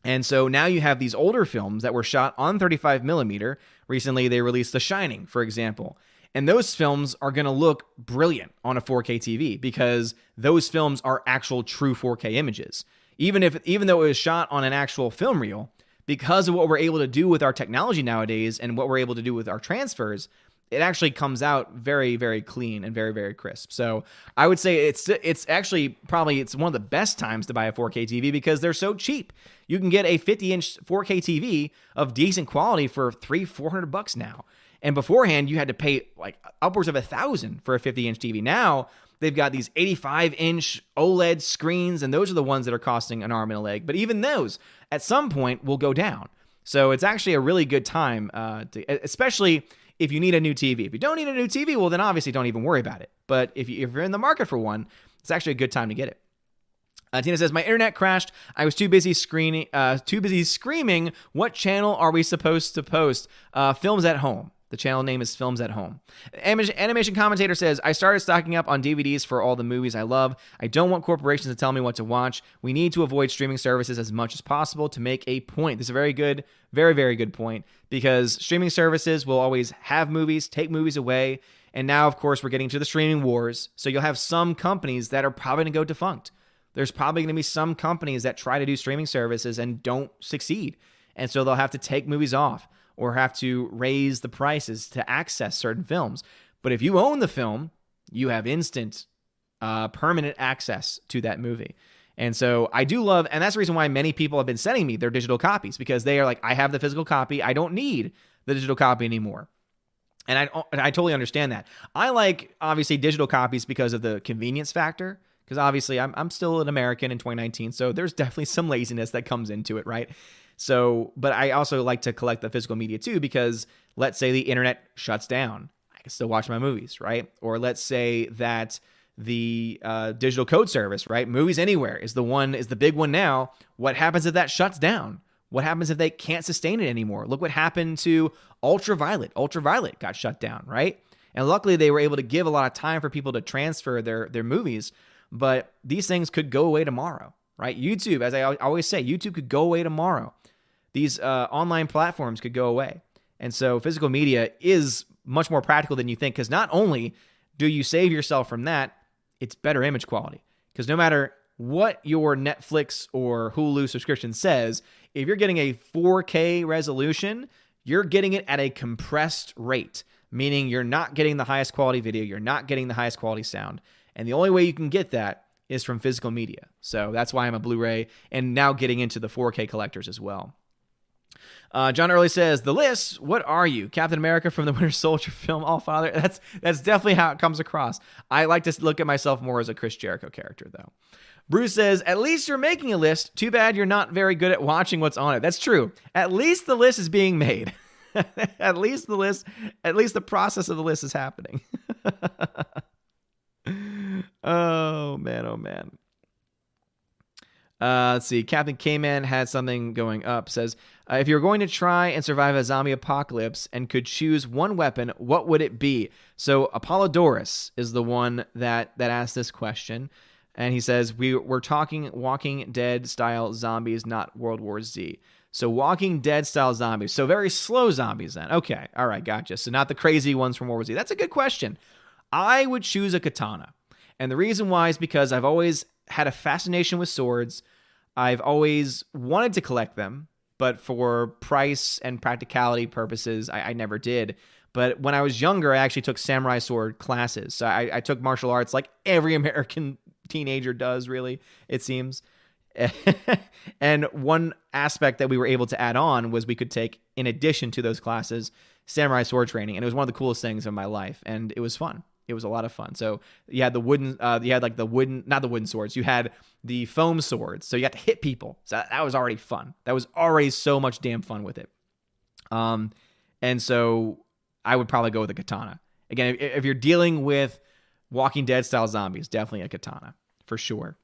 And so now you have these older films that were shot on 35mm. Recently, they released The Shining, for example. And those films are going to look brilliant on a 4K TV because those films are actual true 4K images. Even though it was shot on an actual film reel, because of what we're able to do with our technology nowadays and what we're able to do with our transfers, it actually comes out very, very clean and very, very crisp. So I would say it's actually probably one of the best times to buy a 4K TV because they're so cheap. You can get a 50-inch 4K TV of decent quality for $300-400 now. And beforehand, you had to pay like upwards of $1,000 for a 50-inch TV. Now, they've got these 85-inch OLED screens, and those are the ones that are costing an arm and a leg. But even those, at some point, will go down. So it's actually a really good time, especially if you need a new TV. If you don't need a new TV, well, then obviously don't even worry about it. But if you're in the market for one, it's actually a good time to get it. Tina says, my internet crashed. I was too busy screaming. What channel are we supposed to post? Films at Home. The channel name is Films at Home. Animation Commentator says, I started stocking up on DVDs for all the movies I love. I don't want corporations to tell me what to watch. We need to avoid streaming services as much as possible to make a point. This is a very good, very, very good point, because streaming services will always have movies, take movies away. And now, of course, we're getting to the streaming wars. So you'll have some companies that are probably going to go defunct. There's probably going to be some companies that try to do streaming services and don't succeed. And so they'll have to take movies off or have to raise the prices to access certain films. But if you own the film, you have instant, permanent access to that movie. And so I do love, and that's the reason why many people have been sending me their digital copies, because they are like, I have the physical copy. I don't need the digital copy anymore. And I totally understand that. I like, obviously, digital copies because of the convenience factor. Because obviously I'm still an American in 2019, so there's definitely some laziness that comes into it, right? So, but I also like to collect the physical media too, because let's say the internet shuts down, I can still watch my movies, right? Or let's say that the digital code service, right? Movies Anywhere is the big one now. What happens if that shuts down? What happens if they can't sustain it anymore? Look what happened to Ultraviolet. Ultraviolet got shut down, right? And luckily they were able to give a lot of time for people to transfer their movies. But these things could go away tomorrow, right? YouTube, as I always say, YouTube could go away tomorrow. These online platforms could go away. And so physical media is much more practical than you think, because not only do you save yourself from that, it's better image quality. Because no matter what your Netflix or Hulu subscription says, if you're getting a 4K resolution, you're getting it at a compressed rate, meaning you're not getting the highest quality video, you're not getting the highest quality sound. And the only way you can get that is from physical media. So that's why I'm a Blu-ray, and now getting into the 4K collectors as well. John Early says, the list, what are you? Captain America from the Winter Soldier film, All Father? That's definitely how it comes across. I like to look at myself more as a Chris Jericho character, though. Bruce says, at least you're making a list. Too bad you're not very good at watching what's on it. That's true. At least the list is being made. At least the process of the list is happening. Oh, man. Let's see. Captain K-Man had something going up. Says, if you're going to try and survive a zombie apocalypse and could choose one weapon, what would it be? So Apollodorus is the one that asked this question. And he says, we're talking Walking Dead style zombies, not World War Z. So Walking Dead style zombies. So very slow zombies then. Okay. All right. Gotcha. So not the crazy ones from World War Z. That's a good question. I would choose a katana. And the reason why is because I've always had a fascination with swords. I've always wanted to collect them, but for price and practicality purposes, I never did. But when I was younger, I actually took samurai sword classes. So I took martial arts like every American teenager does, really, it seems. And one aspect that we were able to add on was we could take, in addition to those classes, samurai sword training. And it was one of the coolest things in my life. And it was fun. It was a lot of fun. So you had not the wooden swords. You had the foam swords. So you got to hit people. So that was already fun. That was already so much damn fun with it. And so I would probably go with a katana. Again, if you're dealing with Walking Dead style zombies, definitely a katana for sure.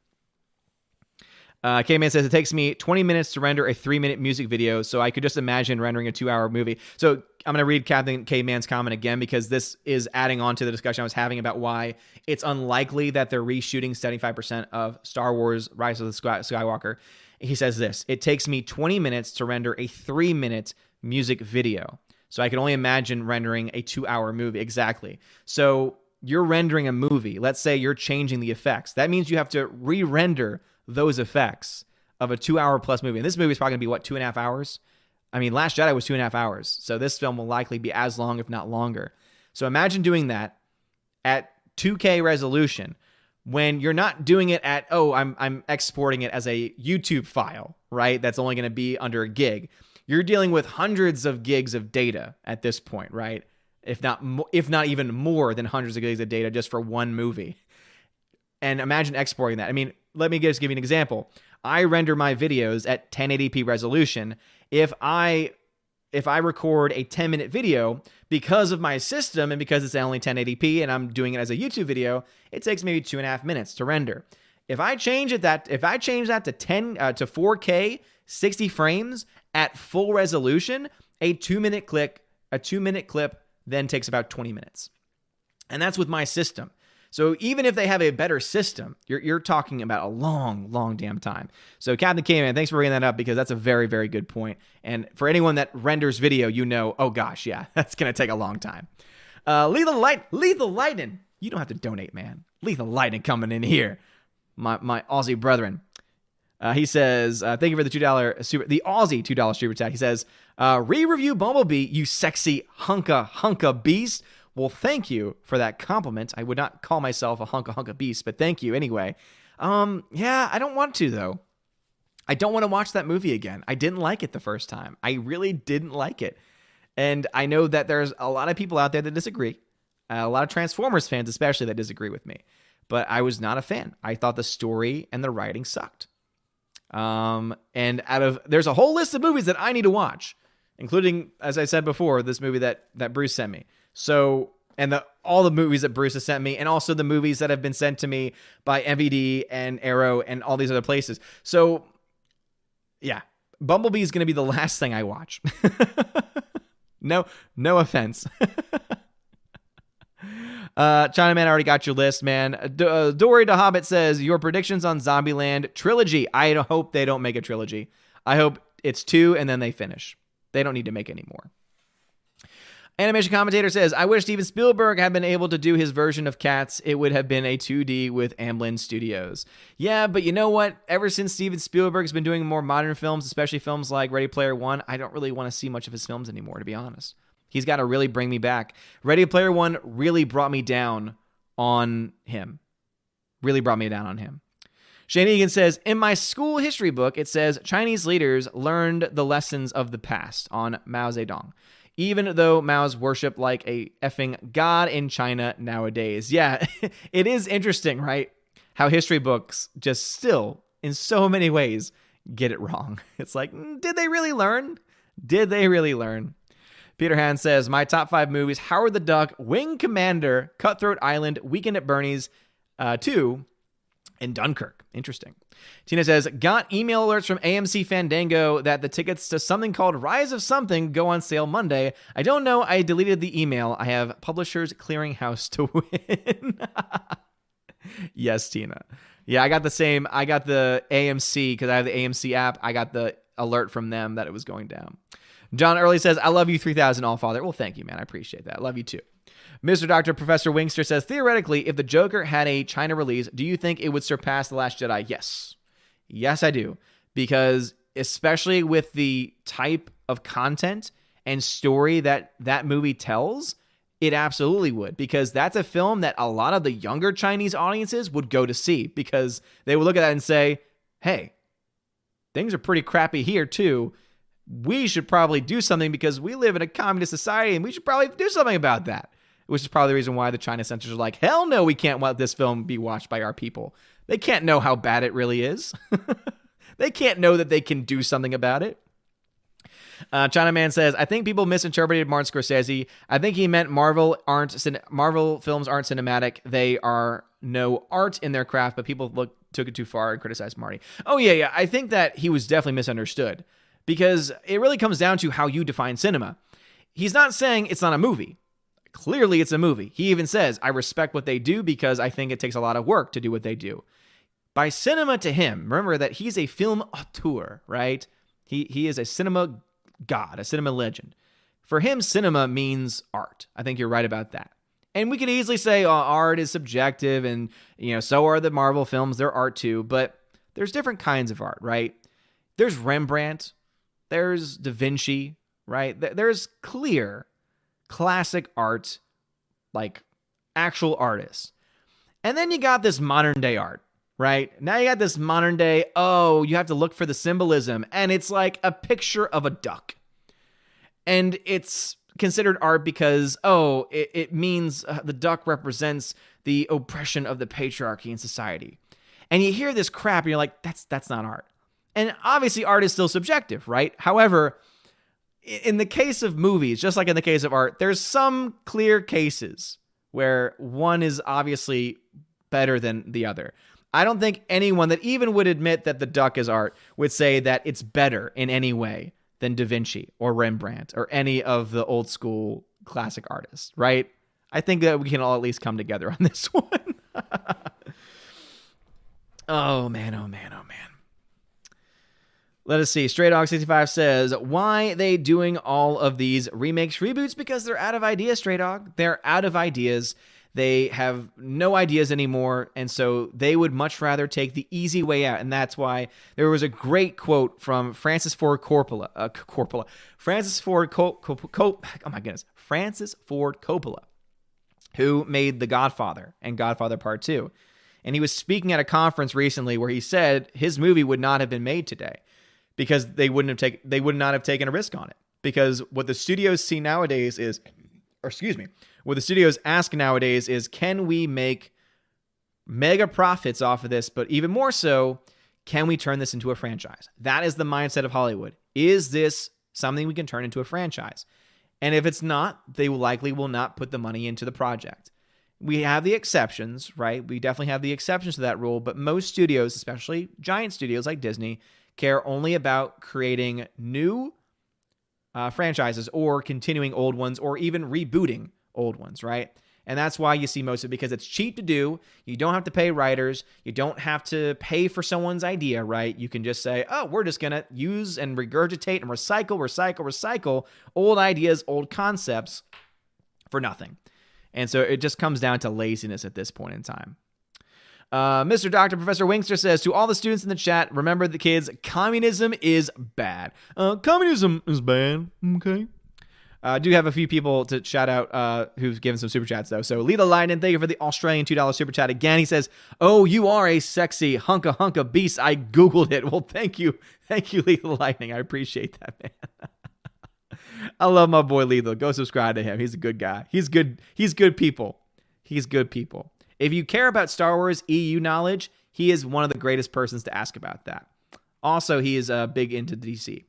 K-Man says, it takes me 20 minutes to render a 3-minute music video, so I could just imagine rendering a 2-hour movie. So I'm going to read Captain K-Man's comment again, because this is adding on to the discussion I was having about why it's unlikely that they're reshooting 75% of Star Wars Rise of the Skywalker. He says this, it takes me 20 minutes to render a 3-minute music video. So I can only imagine rendering a 2-hour movie. Exactly. So you're rendering a movie. Let's say you're changing the effects. That means you have to re-render those effects of a 2-hour plus movie. And this movie is probably going to be, 2.5 hours? I mean, Last Jedi was 2.5 hours. So this film will likely be as long, if not longer. So imagine doing that at 2K resolution when you're not doing it at, I'm exporting it as a YouTube file, right? That's only going to be under a gig. You're dealing with hundreds of gigs of data at this point, right? If not even more than hundreds of gigs of data just for one movie. And imagine exporting that. I mean, let me just give you an example. I render my videos at 1080p resolution. If I record a 10-minute video, because of my system and because it's only 1080p and I'm doing it as a YouTube video, it takes maybe 2.5 minutes to render. If I change that to 4K 60 frames at full resolution, a 2-minute clip then takes about 20 minutes. And that's with my system. So even if they have a better system, you're talking about a long damn time. So Captain K-Man, thanks for bringing that up, because that's a very, very good point. And for anyone that renders video, oh gosh, yeah, that's going to take a long time. Lethal Lightning. You don't have to donate, man. Lethal Lightning coming in here. My Aussie brethren. He says, thank you for the the Aussie $2 super chat. He says, re-review Bumblebee, you sexy hunka beast. Well, thank you for that compliment. I would not call myself a hunka beast, but thank you anyway. Yeah, I don't want to, though. I don't want to watch that movie again. I didn't like it the first time. I really didn't like it. And I know that there's a lot of people out there that disagree. A lot of Transformers fans especially that disagree with me. But I was not a fan. I thought the story and the writing sucked. And there's a whole list of movies that I need to watch, including, as I said before, this movie that Bruce sent me. So, and all the movies that Bruce has sent me, and also the movies that have been sent to me by MVD and Arrow and all these other places. So, yeah, Bumblebee is going to be the last thing I watch. No offense. Chinaman, already got your list, man. Dory the Hobbit says, your predictions on Zombieland trilogy. I hope they don't make a trilogy. I hope it's 2 and then they finish. They don't need to make any more. Animation Commentator says, I wish Steven Spielberg had been able to do his version of Cats. It would have been a 2D with Amblin Studios. Yeah, but you know what? Ever since Steven Spielberg's been doing more modern films, especially films like Ready Player One, I don't really want to see much of his films anymore, to be honest. He's got to really bring me back. Ready Player One really brought me down on him. Shane Egan says, in my school history book, it says Chinese leaders learned the lessons of the past on Mao Zedong, even though Mao's worshipped like a effing god in China nowadays. Yeah, it is interesting, right? How history books just still, in so many ways, get it wrong. It's like, did they really learn? Peter Hand says, my top 5 movies, Howard the Duck, Wing Commander, Cutthroat Island, Weekend at Bernie's, 2, and Dunkirk. Interesting. Tina says, got email alerts from AMC Fandango that the tickets to something called Rise of Something go on sale Monday. I don't know. I deleted the email. I have Publishers Clearinghouse to win. Yes, Tina. Yeah, I got the same. I got the AMC because I have the AMC app. I got the alert from them that it was going down. John Early says, I love you 3000 All Father. Well, thank you, man. I appreciate that. I love you too. Mr. Dr. Professor Wingster says, theoretically, if the Joker had a China release, do you think it would surpass The Last Jedi? Yes. Yes, I do. Because especially with the type of content and story that movie tells, it absolutely would. Because that's a film that a lot of the younger Chinese audiences would go to see. Because they would look at that and say, hey, things are pretty crappy here too. We should probably do something because we live in a communist society and we should probably do something about that. Which is probably the reason why the China censors are like, hell no, we can't let this film be watched by our people. They can't know how bad it really is. They can't know that they can do something about it. Chinaman says, I think people misinterpreted Martin Scorsese. I think he meant Marvel films aren't cinematic. They are no art in their craft, but people took it too far and criticized Marty. Oh, yeah. I think that he was definitely misunderstood because it really comes down to how you define cinema. He's not saying it's not a movie. Clearly, it's a movie. He even says, I respect what they do because I think it takes a lot of work to do what they do. By cinema to him, remember that he's a film auteur, right? He is a cinema god, a cinema legend. For him, cinema means art. I think you're right about that. And we could easily say art is subjective and, so are the Marvel films. They're art too. But there's different kinds of art, right? There's Rembrandt. There's Da Vinci, right? There's clear classic art, like actual artists. And then you got this modern day art, right? Now you got this modern day, you have to look for the symbolism. And it's like a picture of a duck. And it's considered art because, it means the duck represents the oppression of the patriarchy in society. And you hear this crap and you're like, that's not art. And obviously art is still subjective, right? However, in the case of movies, just like in the case of art, there's some clear cases where one is obviously better than the other. I don't think anyone that even would admit that the duck is art would say that it's better in any way than Da Vinci or Rembrandt or any of the old school classic artists, right? I think that we can all at least come together on this one. Oh, man, oh, man, oh, man. Let us see. Stray Dog 65 says, why they doing all of these remakes, reboots? Because they're out of ideas, Stray Dog. They're out of ideas. They have no ideas anymore, and so they would much rather take the easy way out. And that's why there was a great quote from Francis Ford Coppola. Francis Ford Coppola, who made The Godfather and Godfather Part 2. And he was speaking at a conference recently where he said his movie would not have been made today because they would not have taken a risk on it. Because what the studios see nowadays is, what the studios ask nowadays is, can we make mega profits off of this? But even more so, can we turn this into a franchise? That is the mindset of Hollywood. Is this something we can turn into a franchise? And if it's not, they likely will not put the money into the project. We have the exceptions, right? We definitely have the exceptions to that rule, but most studios, especially giant studios like Disney, care only about creating new franchises or continuing old ones or even rebooting old ones, right? And that's why you see most of it, because it's cheap to do. You don't have to pay writers. You don't have to pay for someone's idea, right? You can just say, oh, we're just going to use and regurgitate and recycle old ideas, old concepts for nothing. And so it just comes down to laziness at this point in time. Mr. Dr. Professor Wingster says, to all the students in the chat, remember the kids, communism is bad. Communism is bad, okay? I do have a few people to shout out who've given some super chats, though. So Lila Leiden, thank you for the Australian $2 super chat again. He says, oh, you are a sexy hunka beast. I Googled it. Well, thank you. Thank you, Lila Lightning. I appreciate that, man. I love my boy Lethal. Go subscribe to him. He's a good guy. He's good people. He's good people. If you care about Star Wars EU knowledge, he is one of the greatest persons to ask about that. Also, he is big into DC.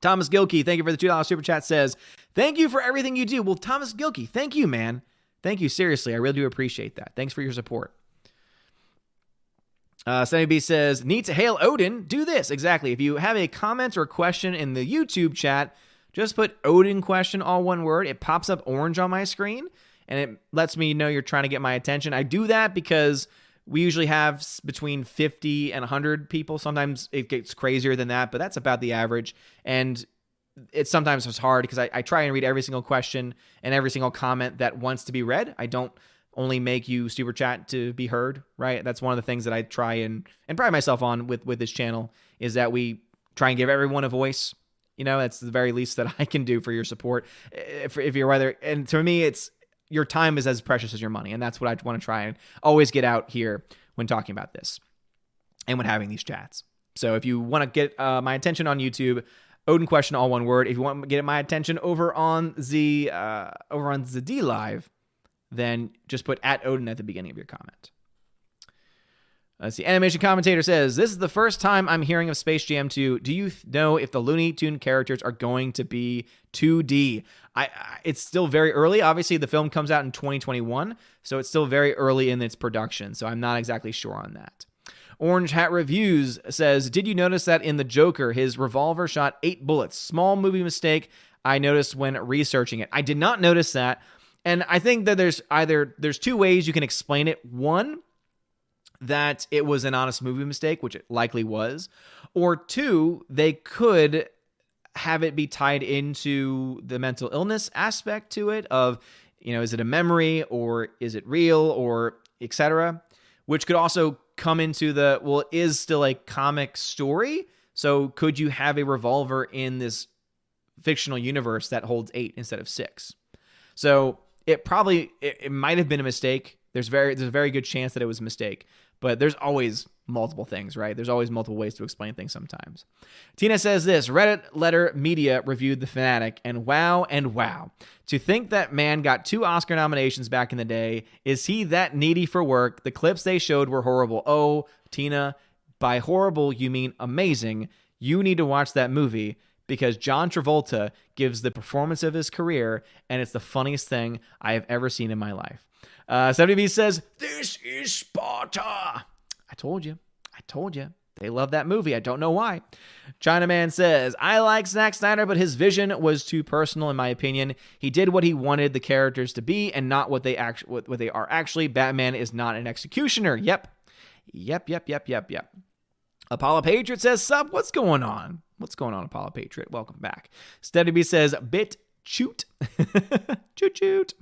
Thomas Gilkey, thank you for the $2 super chat, says, thank you for everything you do. Well, Thomas Gilkey, thank you, man. Thank you. Seriously, I really do appreciate that. Thanks for your support. Sammy B says, need to hail Odin? Do this. Exactly. If you have a comment or question in the YouTube chat, just put Odin question, all one word. It pops up orange on my screen, and it lets me know you're trying to get my attention. I do that because we usually have between 50 and 100 people. Sometimes it gets crazier than that, but that's about the average. And sometimes it's hard because I try and read every single question and every single comment that wants to be read. I don't only make you super chat to be heard, right? That's one of the things that I try and pride myself on with this channel, is that we try and give everyone a voice. You know, that's the very least that I can do for your support. If you're whether, and to me, it's your time is as precious as your money. And that's what I want to try and always get out here when talking about this and when having these chats. So if you want to get my attention on YouTube, Odin question, all one word. If you want to get my attention over on the D Live, then just put @Odin at the beginning of your comment. Let's see. Animation Commentator says, this is the first time I'm hearing of Space Jam 2. Do you know if the Looney Tune characters are going to be 2D? It's still very early. Obviously, the film comes out in 2021, so it's still very early in its production, so I'm not exactly sure on that. Orange Hat Reviews says, did you notice that in The Joker, his revolver shot 8 bullets? Small movie mistake I noticed when researching it. I did not notice that, and I think that there's two ways you can explain it. One, that it was an honest movie mistake, which it likely was. Or two, they could have it be tied into the mental illness aspect to it of, you know, is it a memory or is it real or etc., which could also come into it is still a comic story. So could you have a revolver in this fictional universe that holds 8 instead of 6? So it might have been a mistake. There's a very good chance that it was a mistake. But there's always multiple things, right? There's always multiple ways to explain things sometimes. Tina says this, Reddit letter media reviewed The Fanatic, and wow. To think that man got 2 Oscar nominations back in the day. Is he that needy for work? The clips they showed were horrible. Oh, Tina, by horrible, you mean amazing. You need to watch that movie because John Travolta gives the performance of his career, and it's the funniest thing I have ever seen in my life. 70B says, this is Sparta. I told you. They love that movie. I don't know why. Chinaman says, I like Zack Snyder, but his vision was too personal, in my opinion. He did what he wanted the characters to be and not what they are actually. Batman is not an executioner. Yep. Apollo Patriot says, sup, what's going on? Apollo Patriot? Welcome back. Steady B says, bit choot. Choot.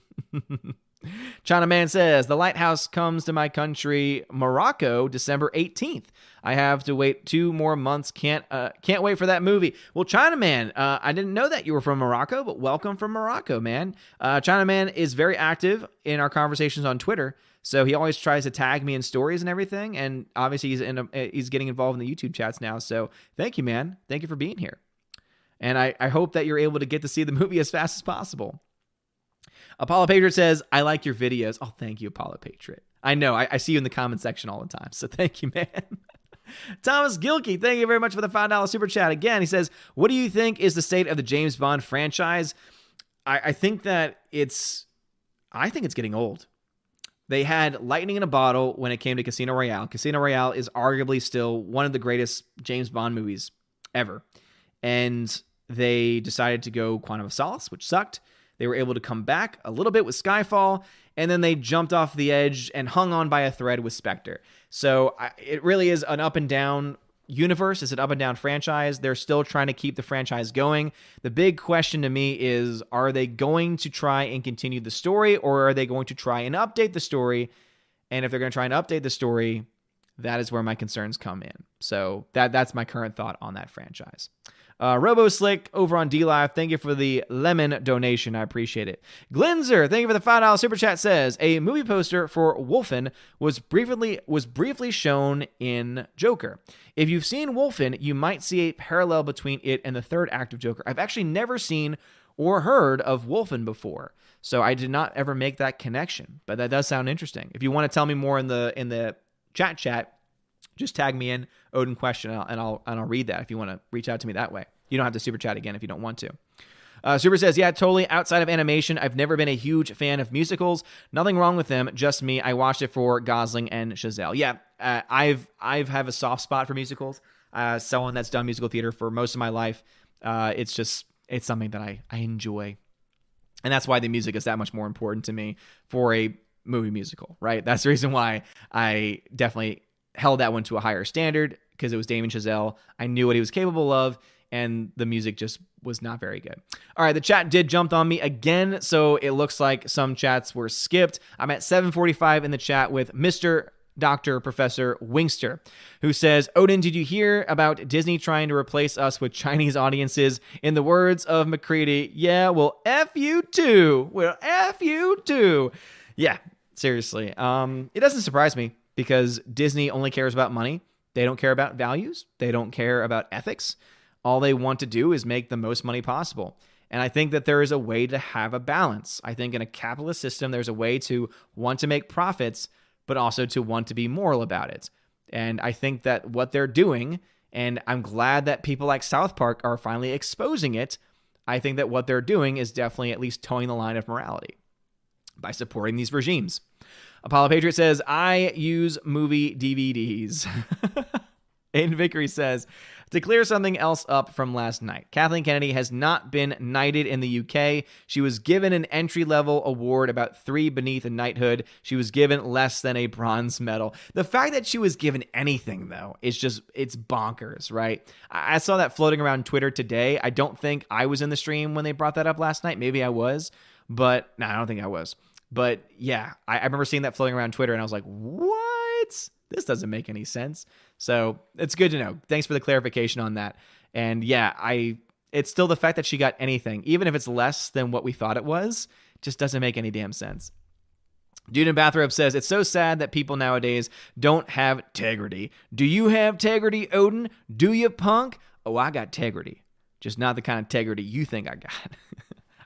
Chinaman says, the lighthouse comes to my country, Morocco, December 18th. I have to wait 2 more months. Can't wait for that movie. Well, Chinaman, I didn't know that you were from Morocco, but welcome from Morocco, man. Chinaman is very active in our conversations on Twitter, so he always tries to tag me in stories and everything, and obviously he's getting involved in the YouTube chats now, so thank you, man. Thank you for being here. And I hope that you're able to get to see the movie as fast as possible. Apollo Patriot says, I like your videos. Oh, thank you, Apollo Patriot. I know. I see you in the comment section all the time. So thank you, man. Thomas Gilkey, thank you very much for the $5 super chat. Again, he says, what do you think is the state of the James Bond franchise? I think it's getting old. They had lightning in a bottle when it came to Casino Royale. Casino Royale is arguably still one of the greatest James Bond movies ever. And they decided to go Quantum of Solace, which sucked. They were able to come back a little bit with Skyfall, and then they jumped off the edge and hung on by a thread with Spectre. So it really is an up and down universe. It's an up and down franchise. They're still trying to keep the franchise going. The big question to me is, are they going to try and continue the story, or are they going to try and update the story? And if they're going to try and update the story, that is where my concerns come in. So that's my current thought on that franchise. RoboSlick over on DLive, thank you for the lemon donation. I appreciate it. Glenzer, thank you for the $5 super chat, says, a movie poster for Wolfen was briefly shown in Joker. If you've seen Wolfen, you might see a parallel between it and the third act of Joker. I've actually never seen or heard of Wolfen before, so I did not ever make that connection, but that does sound interesting. If you want to tell me more in the chat, just tag me in Odin question, and I'll read that if you want to reach out to me that way. You don't have to super chat again if you don't want to. Super says, yeah, totally. Outside of animation, I've never been a huge fan of musicals. Nothing wrong with them, just me. I watched it for Gosling and Chazelle. Yeah, I've have a soft spot for musicals. Someone that's done musical theater for most of my life. It's something that I enjoy. And that's why the music is that much more important to me for a movie musical, right? That's the reason why I definitely held that one to a higher standard, because it was Damien Chazelle. I knew what he was capable of, and the music just was not very good. All right, the chat did jump on me again, so it looks like some chats were skipped. I'm at 7:45 in the chat with Mr. Dr. Professor Wingster, who says, Odin, did you hear about Disney trying to replace us with Chinese audiences? In the words of McCready, yeah, well, F you too. Well, F you too. Yeah, seriously. It doesn't surprise me, because Disney only cares about money. They don't care about values. They don't care about ethics. All they want to do is make the most money possible. And I think that there is a way to have a balance. I think in a capitalist system, there's a way to want to make profits, but also to want to be moral about it. And I think that what they're doing, and I'm glad that people like South Park are finally exposing it, I think that what they're doing is definitely at least towing the line of morality by supporting these regimes. Apollo Patriot says, I use movie DVDs. Aiden Vickery says, to clear something else up from last night, Kathleen Kennedy has not been knighted in the UK. She was given an entry-level award about 3 beneath a knighthood. She was given less than a bronze medal. The fact that she was given anything, though, it's bonkers, right? I saw that floating around Twitter today. I don't think I was in the stream when they brought that up last night. Maybe I was, but no, I don't think I was. But yeah, I remember seeing that floating around Twitter, and I was like, what? This doesn't make any sense. So it's good to know. Thanks for the clarification on that. And yeah, it's still the fact that she got anything, even if it's less than what we thought it was, just doesn't make any damn sense. Dude in Bathrobe says, it's so sad that people nowadays don't have integrity. Do you have integrity, Odin? Do you, punk? Oh, I got integrity. Just not the kind of integrity you think I got.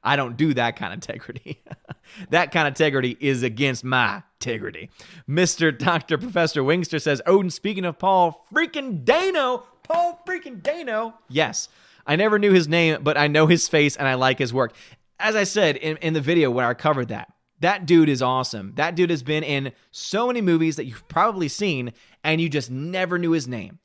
I don't do that kind of integrity. That kind of integrity is against my integrity. Mr. Dr. Professor Wingster says, Odin, speaking of Paul freaking Dano. Paul freaking Dano. Yes, I never knew his name, but I know his face and I like his work. As I said in the video when I covered that dude is awesome. That dude has been in so many movies that you've probably seen and you just never knew his name.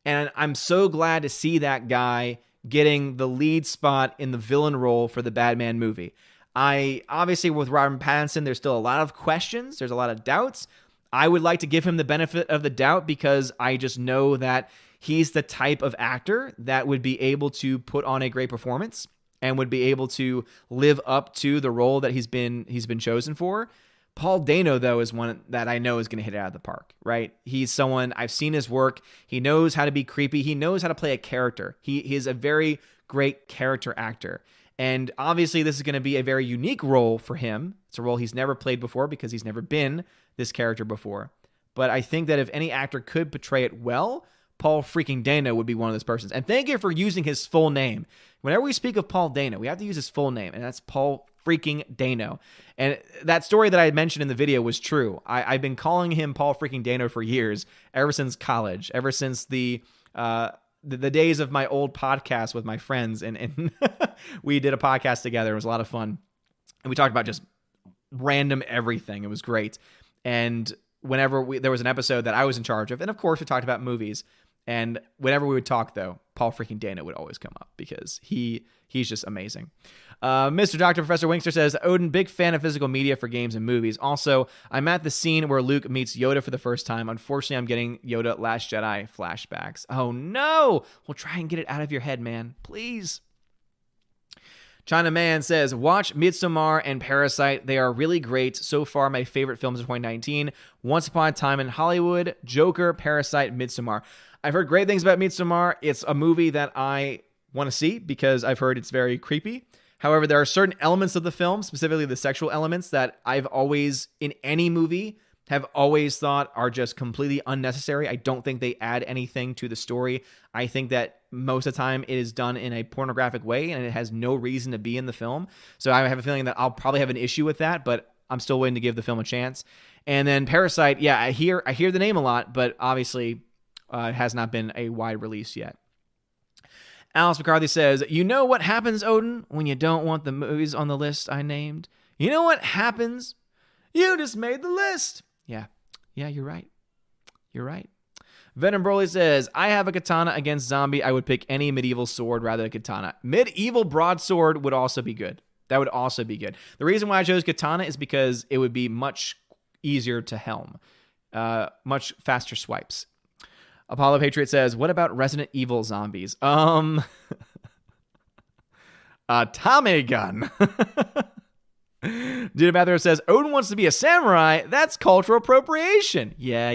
And I'm so glad to see that guy getting the lead spot in the villain role for the Batman movie. Obviously with Robert Pattinson, there's still a lot of questions. There's a lot of doubts. I would like to give him the benefit of the doubt because I just know that he's the type of actor that would be able to put on a great performance and would be able to live up to the role that he's been chosen for. Paul Dano, though, is one that I know is going to hit it out of the park, right? He's someone, I've seen his work. He knows how to be creepy. He knows how to play a character. He is a very great character actor. And obviously, this is going to be a very unique role for him. It's a role he's never played before because he's never been this character before. But I think that if any actor could portray it well, Paul freaking Dano would be one of those persons. And thank you for using his full name. Whenever we speak of Paul Dano, we have to use his full name, and that's Paul freaking Dano. And that story that I had mentioned in the video was true. I've been calling him Paul freaking Dano for years, ever since college, ever since the days of my old podcast with my friends, and we did a podcast together. It was a lot of fun, and we talked about just random everything. It was great. And whenever there was an episode that I was in charge of, and of course we talked about movies, and whenever we would talk, though, Paul freaking Dano would always come up because he's just amazing. Mr. Dr. Professor Wingster says, Odin, big fan of physical media for games and movies. Also, I'm at the scene where Luke meets Yoda for the first time. Unfortunately, I'm getting Yoda Last Jedi flashbacks. Oh, no. Well, try and get it out of your head, man. Please. China Man says, watch Midsommar and Parasite. They are really great. So far, my favorite films of 2019. Once Upon a Time in Hollywood, Joker, Parasite, Midsommar. I've heard great things about Midsommar. It's a movie that I want to see because I've heard it's very creepy. However, there are certain elements of the film, specifically the sexual elements, that I've always, in any movie, have always thought are just completely unnecessary. I don't think they add anything to the story. I think that most of the time it is done in a pornographic way and it has no reason to be in the film. So I have a feeling that I'll probably have an issue with that, but I'm still willing to give the film a chance. And then Parasite, yeah, I hear the name a lot, but obviously it has not been a wide release yet. Alice McCarthy says, you know what happens, Odin, when you don't want the movies on the list I named? You know what happens? You just made the list. Yeah, you're right. You're right. Venom Broly says, I have a katana against zombie. I would pick any medieval sword rather than katana. Medieval broadsword would also be good. That would also be good. The reason why I chose katana is because it would be much easier to helm. Much faster swipes. Apollo Patriot says, what about Resident Evil zombies? A Tommy gun. Dude Bathrobe says, Odin wants to be a samurai. That's cultural appropriation. Yeah.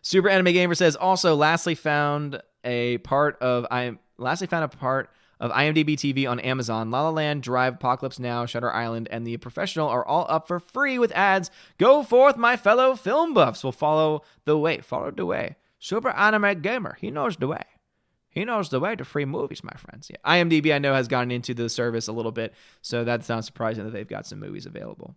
Super Anime Gamer says, also, lastly found a part of IMDb TV on Amazon. La La Land, Drive, Apocalypse Now, Shutter Island, and The Professional are all up for free with ads. Go forth, my fellow film buffs. Will follow the way. Super Anime Gamer, he knows the way. He knows the way to free movies, my friends. Yeah. IMDb, I know, has gotten into the service a little bit, so that's not surprising that they've got some movies available.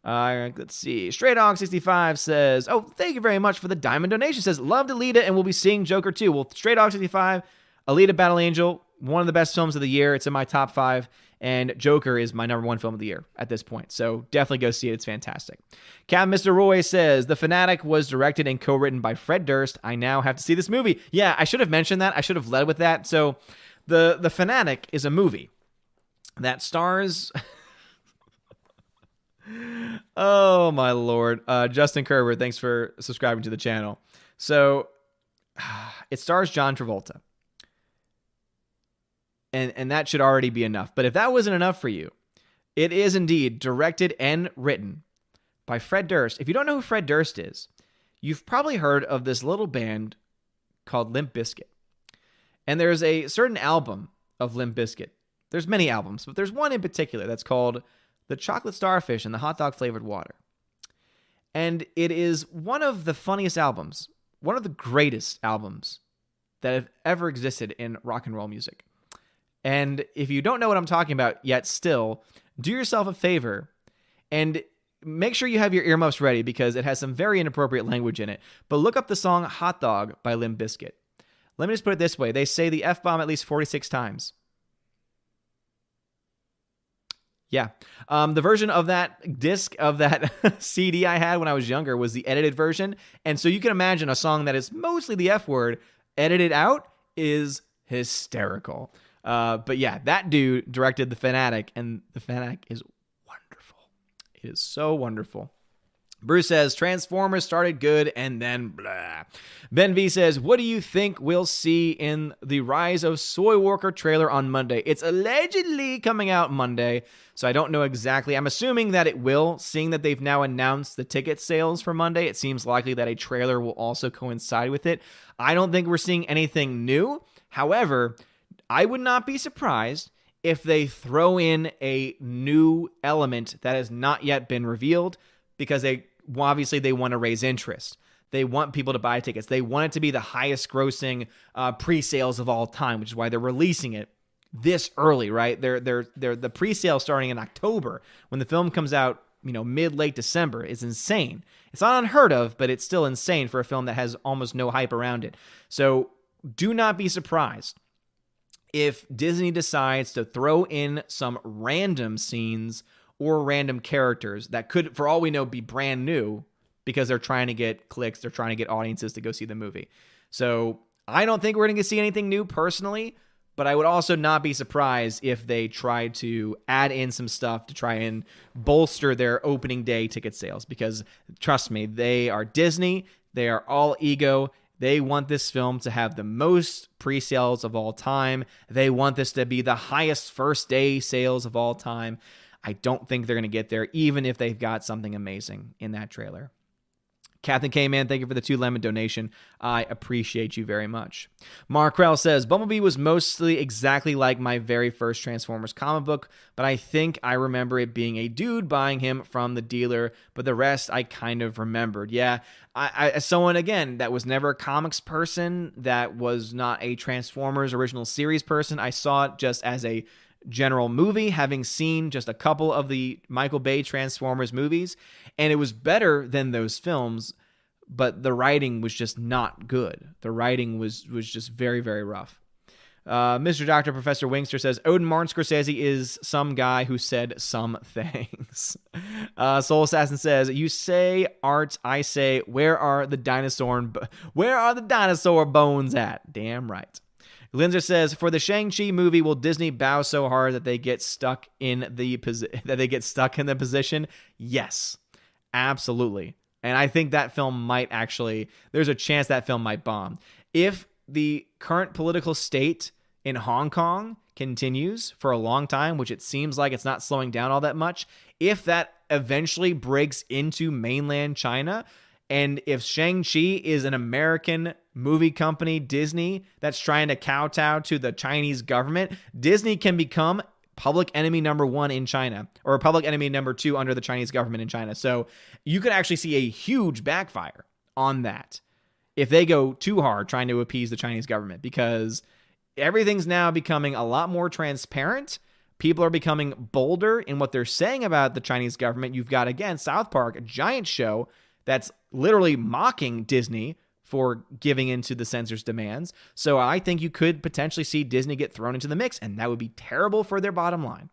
Let's see. Stray Dog 65 says, oh, thank you very much for the diamond donation. Says, loved Alita, and we'll be seeing Joker too. Well, Stray Dog 65, Alita Battle Angel, one of the best films of the year. It's in my top 5, and Joker is my number 1 film of the year at this point. So definitely go see it. It's fantastic. Captain Mr. Roy says, The Fanatic was directed and co-written by Fred Durst. I now have to see this movie. Yeah, I should have mentioned that. I should have led with that. So The Fanatic is a movie that stars... oh, my Lord. Justin Kerber, thanks for subscribing to the channel. So it stars John Travolta. And that should already be enough. But if that wasn't enough for you, it is indeed directed and written by Fred Durst. If you don't know who Fred Durst is, you've probably heard of this little band called Limp Bizkit. And there's a certain album of Limp Bizkit There's many albums, but there's one in particular that's called The Chocolate Starfish and the Hot Dog Flavored Water. And it is one of the funniest albums, one of the greatest albums that have ever existed in rock and roll music. And if you don't know what I'm talking about yet still, do yourself a favor and make sure you have your earmuffs ready because it has some very inappropriate language in it. But look up the song Hot Dog by Limp Bizkit. Let me just put it this way. They say the F-bomb at least 46 times. Yeah. The version of that disc, of that CD I had when I was younger was the edited version. And so you can imagine a song that is mostly the F word edited out is hysterical. But yeah, that dude directed The Fanatic, and The Fanatic is wonderful. It is so wonderful. Bruce says, Transformers started good and then blah. Ben V says, what do you think we'll see in the Rise of Soy Walker trailer on Monday? It's allegedly coming out Monday, so I don't know exactly. I'm assuming that it will, seeing that they've now announced the ticket sales for Monday. It seems likely that a trailer will also coincide with it. I don't think we're seeing anything new. However, I would not be surprised if they throw in a new element that has not yet been revealed, because they want to raise interest. They want people to buy tickets. They want it to be the highest grossing pre-sales of all time, which is why they're releasing it this early, right? They're the pre-sale starting in October when the film comes out, mid-late December. Is insane. It's not unheard of, but it's still insane for a film that has almost no hype around it. So do not be surprised if Disney decides to throw in some random scenes or random characters that could, for all we know, be brand new because they're trying to get clicks, they're trying to get audiences to go see the movie. So I don't think we're going to see anything new personally, but I would also not be surprised if they try to add in some stuff to try and bolster their opening day ticket sales, because trust me, they are Disney, they are all ego. They want this film to have the most pre-sales of all time. They want this to be the highest first day sales of all time. I don't think they're going to get there, even if they've got something amazing in that trailer. Captain K-Man, thank you for the 2 lemon donation. I appreciate you very much. Mark Krell says, Bumblebee was mostly exactly like my very first Transformers comic book, but I think I remember it being a dude buying him from the dealer, but the rest I kind of remembered. Yeah, I as someone, again, that was never a comics person, that was not a Transformers original series person, I saw it just as a general movie, having seen just a couple of the Michael Bay Transformers movies, and it was better than those films, but the writing was just not good. The writing was just very, very rough. Mr. Dr. Professor Wingster says, Odin Martin Scorsese is some guy who said some things. Soul Assassin says, you say art, I say, where are the dinosaur bones at? Damn right. Linzer says, for the Shang-Chi movie, will Disney bow so hard that they get stuck in the position? Yes, absolutely. And I think that film might actually, there's a chance that film might bomb. If the current political state in Hong Kong continues for a long time, which it seems like it's not slowing down all that much, if that eventually breaks into mainland China, and if Shang-Chi is an American movie company, Disney, that's trying to kowtow to the Chinese government, Disney can become public enemy number 1 in China, or public enemy number 2 under the Chinese government in China. So you could actually see a huge backfire on that if they go too hard trying to appease the Chinese government, because everything's now becoming a lot more transparent. People are becoming bolder in what they're saying about the Chinese government. You've got, again, South Park, a giant show that's literally mocking Disney for giving into the censor's demands. So I think you could potentially see Disney get thrown into the mix, and that would be terrible for their bottom line.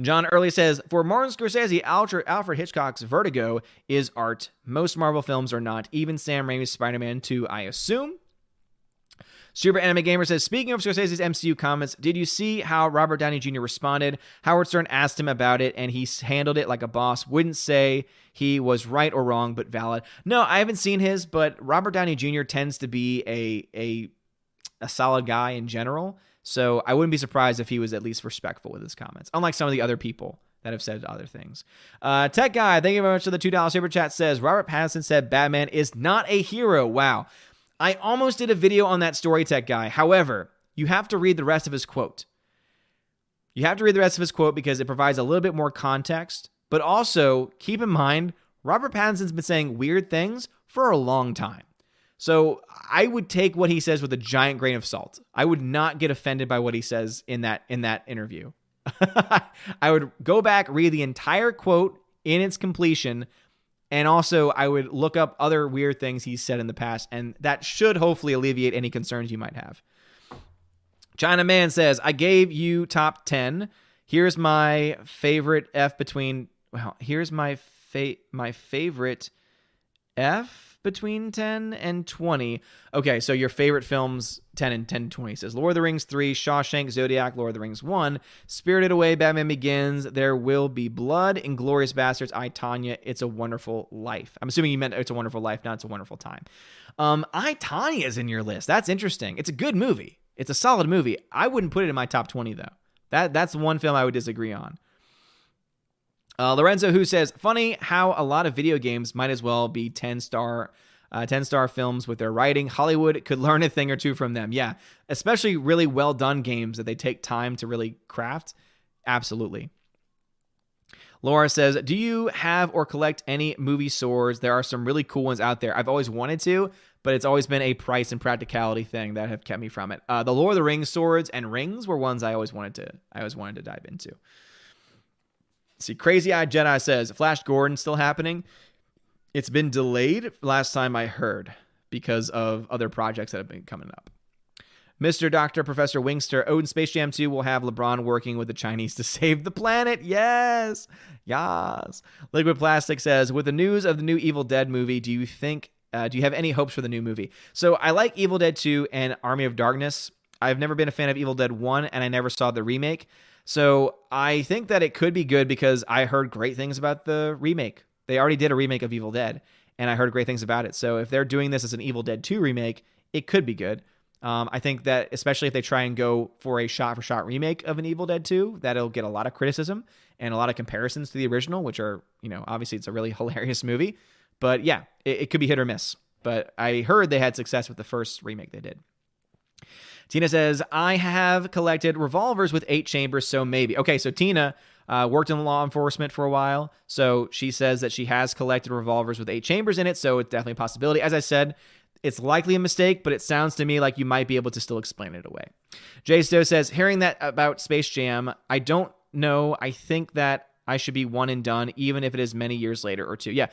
John Early says, for Martin Scorsese, Alfred Hitchcock's Vertigo is art. Most Marvel films are not. Even Sam Raimi's Spider-Man 2, I assume. Super Anime Gamer says, speaking of Scorsese's MCU comments, did you see how Robert Downey Jr. responded? Howard Stern asked him about it, and he handled it like a boss. Wouldn't say he was right or wrong, but valid. No, I haven't seen his, but Robert Downey Jr. tends to be a solid guy in general, so I wouldn't be surprised if he was at least respectful with his comments, unlike some of the other people that have said other things. Tech Guy, thank you very much for the $2 super chat, says, Robert Pattinson said Batman is not a hero. Wow. I almost did a video on that story, Tech Guy. However, you have to read the rest of his quote. You have to read the rest of his quote because it provides a little bit more context, but also keep in mind, Robert Pattinson's been saying weird things for a long time. So I would take what he says with a giant grain of salt. I would not get offended by what he says in that interview. I would go back, read the entire quote in its completion, and also I would look up other weird things he's said in the past, and that should hopefully alleviate any concerns you might have. China Man says, I gave you top 10. Here's my favorite F between... Well, here's my favorite F between 10 and 20. Okay, so your favorite films, 10 and 10 to 20. Says Lord of the Rings 3, Shawshank, Zodiac, Lord of the Rings 1, Spirited Away, Batman Begins, There Will Be Blood, Inglourious Basterds, I, Tonya, It's a Wonderful Life. I'm assuming you meant It's a Wonderful Life, not It's a Wonderful Time. I, Tonya is in your list. That's interesting. It's a good movie. It's a solid movie. I wouldn't put it in my top 20, though. That's one film I would disagree on. Lorenzo, who says, funny how a lot of video games might as well be 10-star films with their writing. Hollywood could learn a thing or two from them. Yeah, especially really well done games that they take time to really craft. Absolutely. Laura says, do you have or collect any movie swords? There are some really cool ones out there. I've always wanted to, but it's always been a price and practicality thing that have kept me from it. The Lord of the Rings swords and rings were ones I always wanted to dive into. See, Crazy Eyed Jedi says, Flash Gordon still happening? It's been delayed last time I heard because of other projects that have been coming up. Mr. Dr. Professor Wingster, Odin Space Jam 2 will have LeBron working with the Chinese to save the planet. Yes. Yes. Liquid Plastic says, with the news of the new Evil Dead movie, do you have any hopes for the new movie? So I like Evil Dead 2 and Army of Darkness. I've never been a fan of Evil Dead 1, and I never saw the remake. So I think that it could be good because I heard great things about the remake. They already did a remake of Evil Dead, and I heard great things about it. So if they're doing this as an Evil Dead 2 remake, it could be good. I think that especially if they try and go for a shot-for-shot remake of an Evil Dead 2, that'll get a lot of criticism and a lot of comparisons to the original, which are, obviously it's a really hilarious movie. But yeah, it could be hit or miss. But I heard they had success with the first remake they did. Tina says, I have collected revolvers with 8 chambers, so maybe. Okay, so Tina worked in law enforcement for a while, so she says that she has collected revolvers with 8 chambers in it, so it's definitely a possibility. As I said, it's likely a mistake, but it sounds to me like you might be able to still explain it away. Jay Stowe says, hearing that about Space Jam, I don't know. I think that I should be one and done, even if it is many years later or two. Yeah,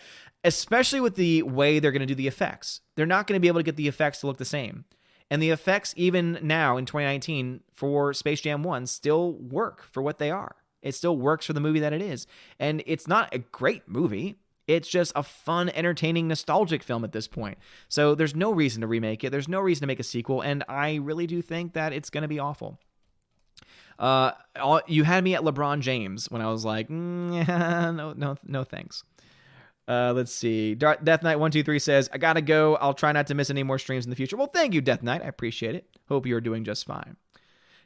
especially with the way they're going to do the effects. They're not going to be able to get the effects to look the same. And the effects, even now in 2019, for Space Jam 1 still work for what they are. It still works for the movie that it is. And it's not a great movie. It's just a fun, entertaining, nostalgic film at this point. So there's no reason to remake it. There's no reason to make a sequel. And I really do think that it's going to be awful. You had me at LeBron James when I was like, no, thanks. Let's see. Death Knight 123 says, I gotta go. I'll try not to miss any more streams in the future. Well, thank you, Death Knight. I appreciate it. Hope you're doing just fine.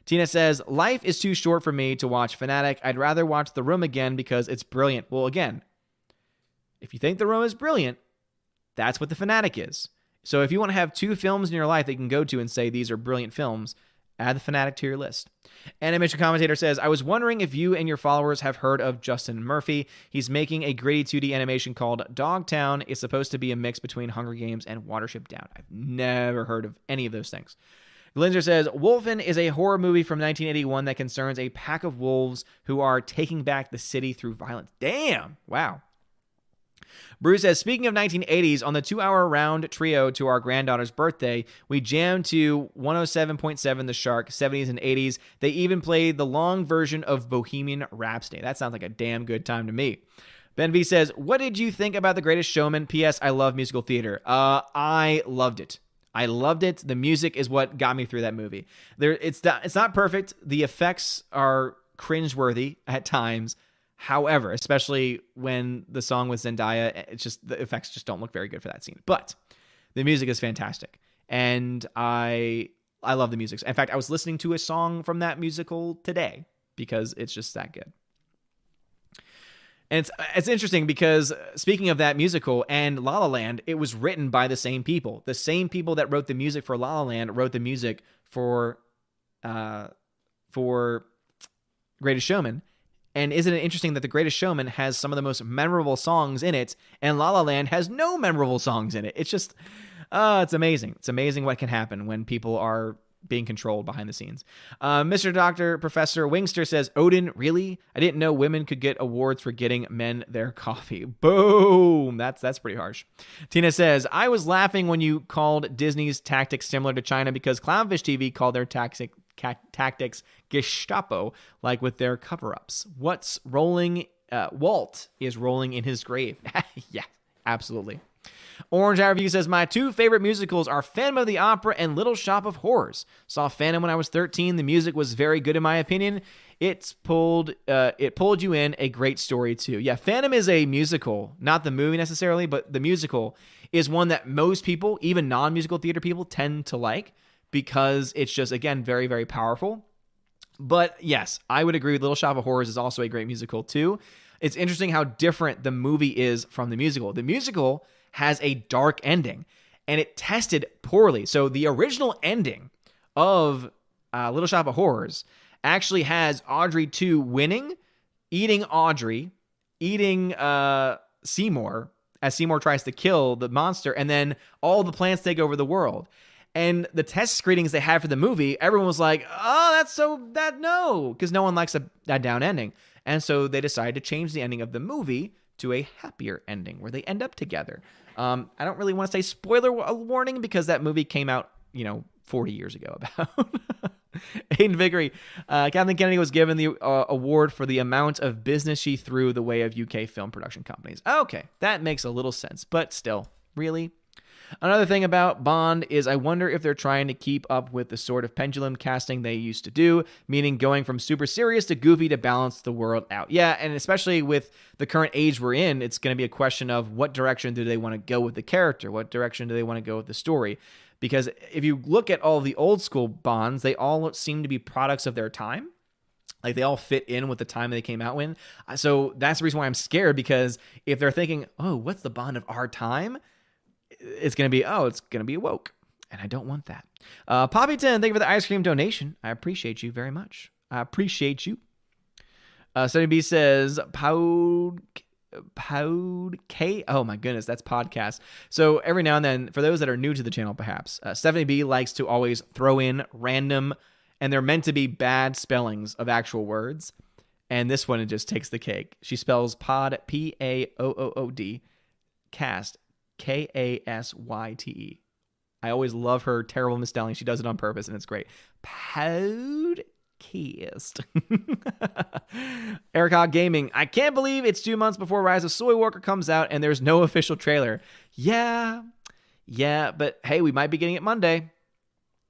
Tina says, life is too short for me to watch Fanatic. I'd rather watch The Room again because it's brilliant. Well, again, if you think The Room is brilliant, that's what The Fanatic is. So if you want to have 2 films in your life that you can go to and say these are brilliant films, add The Fanatic to your list. Animation Commentator says, I was wondering if you and your followers have heard of Justin Murphy. He's making a gritty 2D animation called Dogtown. It's supposed to be a mix between Hunger Games and Watership Down. I've never heard of any of those things. Linzer says, Wolfen is a horror movie from 1981 that concerns a pack of wolves who are taking back the city through violence. Damn. Wow. Bruce says, speaking of 1980s, on the 2-hour round trio to our granddaughter's birthday, we jammed to 107.7 The Shark, 70s and 80s. They even played the long version of Bohemian Rhapsody. That sounds like a damn good time to me. Ben V says, what did you think about The Greatest Showman? P.S. I love musical theater. I loved it. I loved it. The music is what got me through that movie. It's not perfect. The effects are cringeworthy at times. However, especially when the song with Zendaya, it's just the effects just don't look very good for that scene. But the music is fantastic, and I love the music. In fact, I was listening to a song from that musical today because it's just that good. And it's interesting because speaking of that musical and La La Land, it was written by the same people. The same people that wrote the music for La La Land wrote the music for Greatest Showman. And isn't it interesting that The Greatest Showman has some of the most memorable songs in it, and La La Land has no memorable songs in it? It's just, it's amazing. It's amazing what can happen when people are being controlled behind the scenes. Mr. Dr. Professor Wingster says, Odin, really? I didn't know women could get awards for getting men their coffee. Boom! That's pretty harsh. Tina says, I was laughing when you called Disney's tactics similar to China because Clownfish TV called their tactics Gestapo, like with their cover-ups. What's rolling? Walt is rolling in his grave. Yeah, absolutely. Orange Eye Review says, my two favorite musicals are Phantom of the Opera and Little Shop of Horrors. Saw Phantom when I was 13. The music was very good in my opinion. It pulled you in. A great story too. Yeah, Phantom is a musical, not the movie necessarily, but the musical is one that most people, even non-musical theater people, tend to like because it's just, again, very, very powerful. But yes, I would agree with Little Shop of Horrors is also a great musical too. It's interesting how different the movie is from the musical. The musical has a dark ending, and it tested poorly. So the original ending of Little Shop of Horrors actually has Audrey 2 winning, eating Audrey, eating Seymour, as Seymour tries to kill the monster, and then all the plants take over the world. And the test screenings they had for the movie, everyone was like, oh, no, because no one likes that down ending. And so they decided to change the ending of the movie to a happier ending where they end up together. I don't really want to say spoiler warning because that movie came out, 40 years ago about. Aiden Vickery, Kathleen Kennedy was given the award for the amount of business she threw the way of UK film production companies. Okay, that makes a little sense, but still, really? Another thing about Bond is I wonder if they're trying to keep up with the sort of pendulum casting they used to do, meaning going from super serious to goofy to balance the world out. Yeah, and especially with the current age we're in, it's going to be a question of what direction do they want to go with the character? What direction do they want to go with the story? Because if you look at all the old school Bonds, they all seem to be products of their time. Like they all fit in with the time they came out in. So that's the reason why I'm scared, because if they're thinking, oh, what's the Bond of our time? It's going to be woke. And I don't want that. Poppyton, thank you for the ice cream donation. I appreciate you very much. I appreciate you. Sunny B says, Podk. Oh my goodness, that's podcast. So every now and then, for those that are new to the channel perhaps, Stephanie B likes to always throw in random, and they're meant to be bad spellings of actual words. And this one, it just takes the cake. She spells pod, P-A-O-O-O-D, cast, K-A-S-Y-T-E. I always love her terrible misspelling. She does it on purpose, and it's great. Podcast. Eric Hogg Gaming. I can't believe it's 2 months before Rise of Soy Walker comes out, and there's no official trailer. Yeah, but hey, we might be getting it Monday.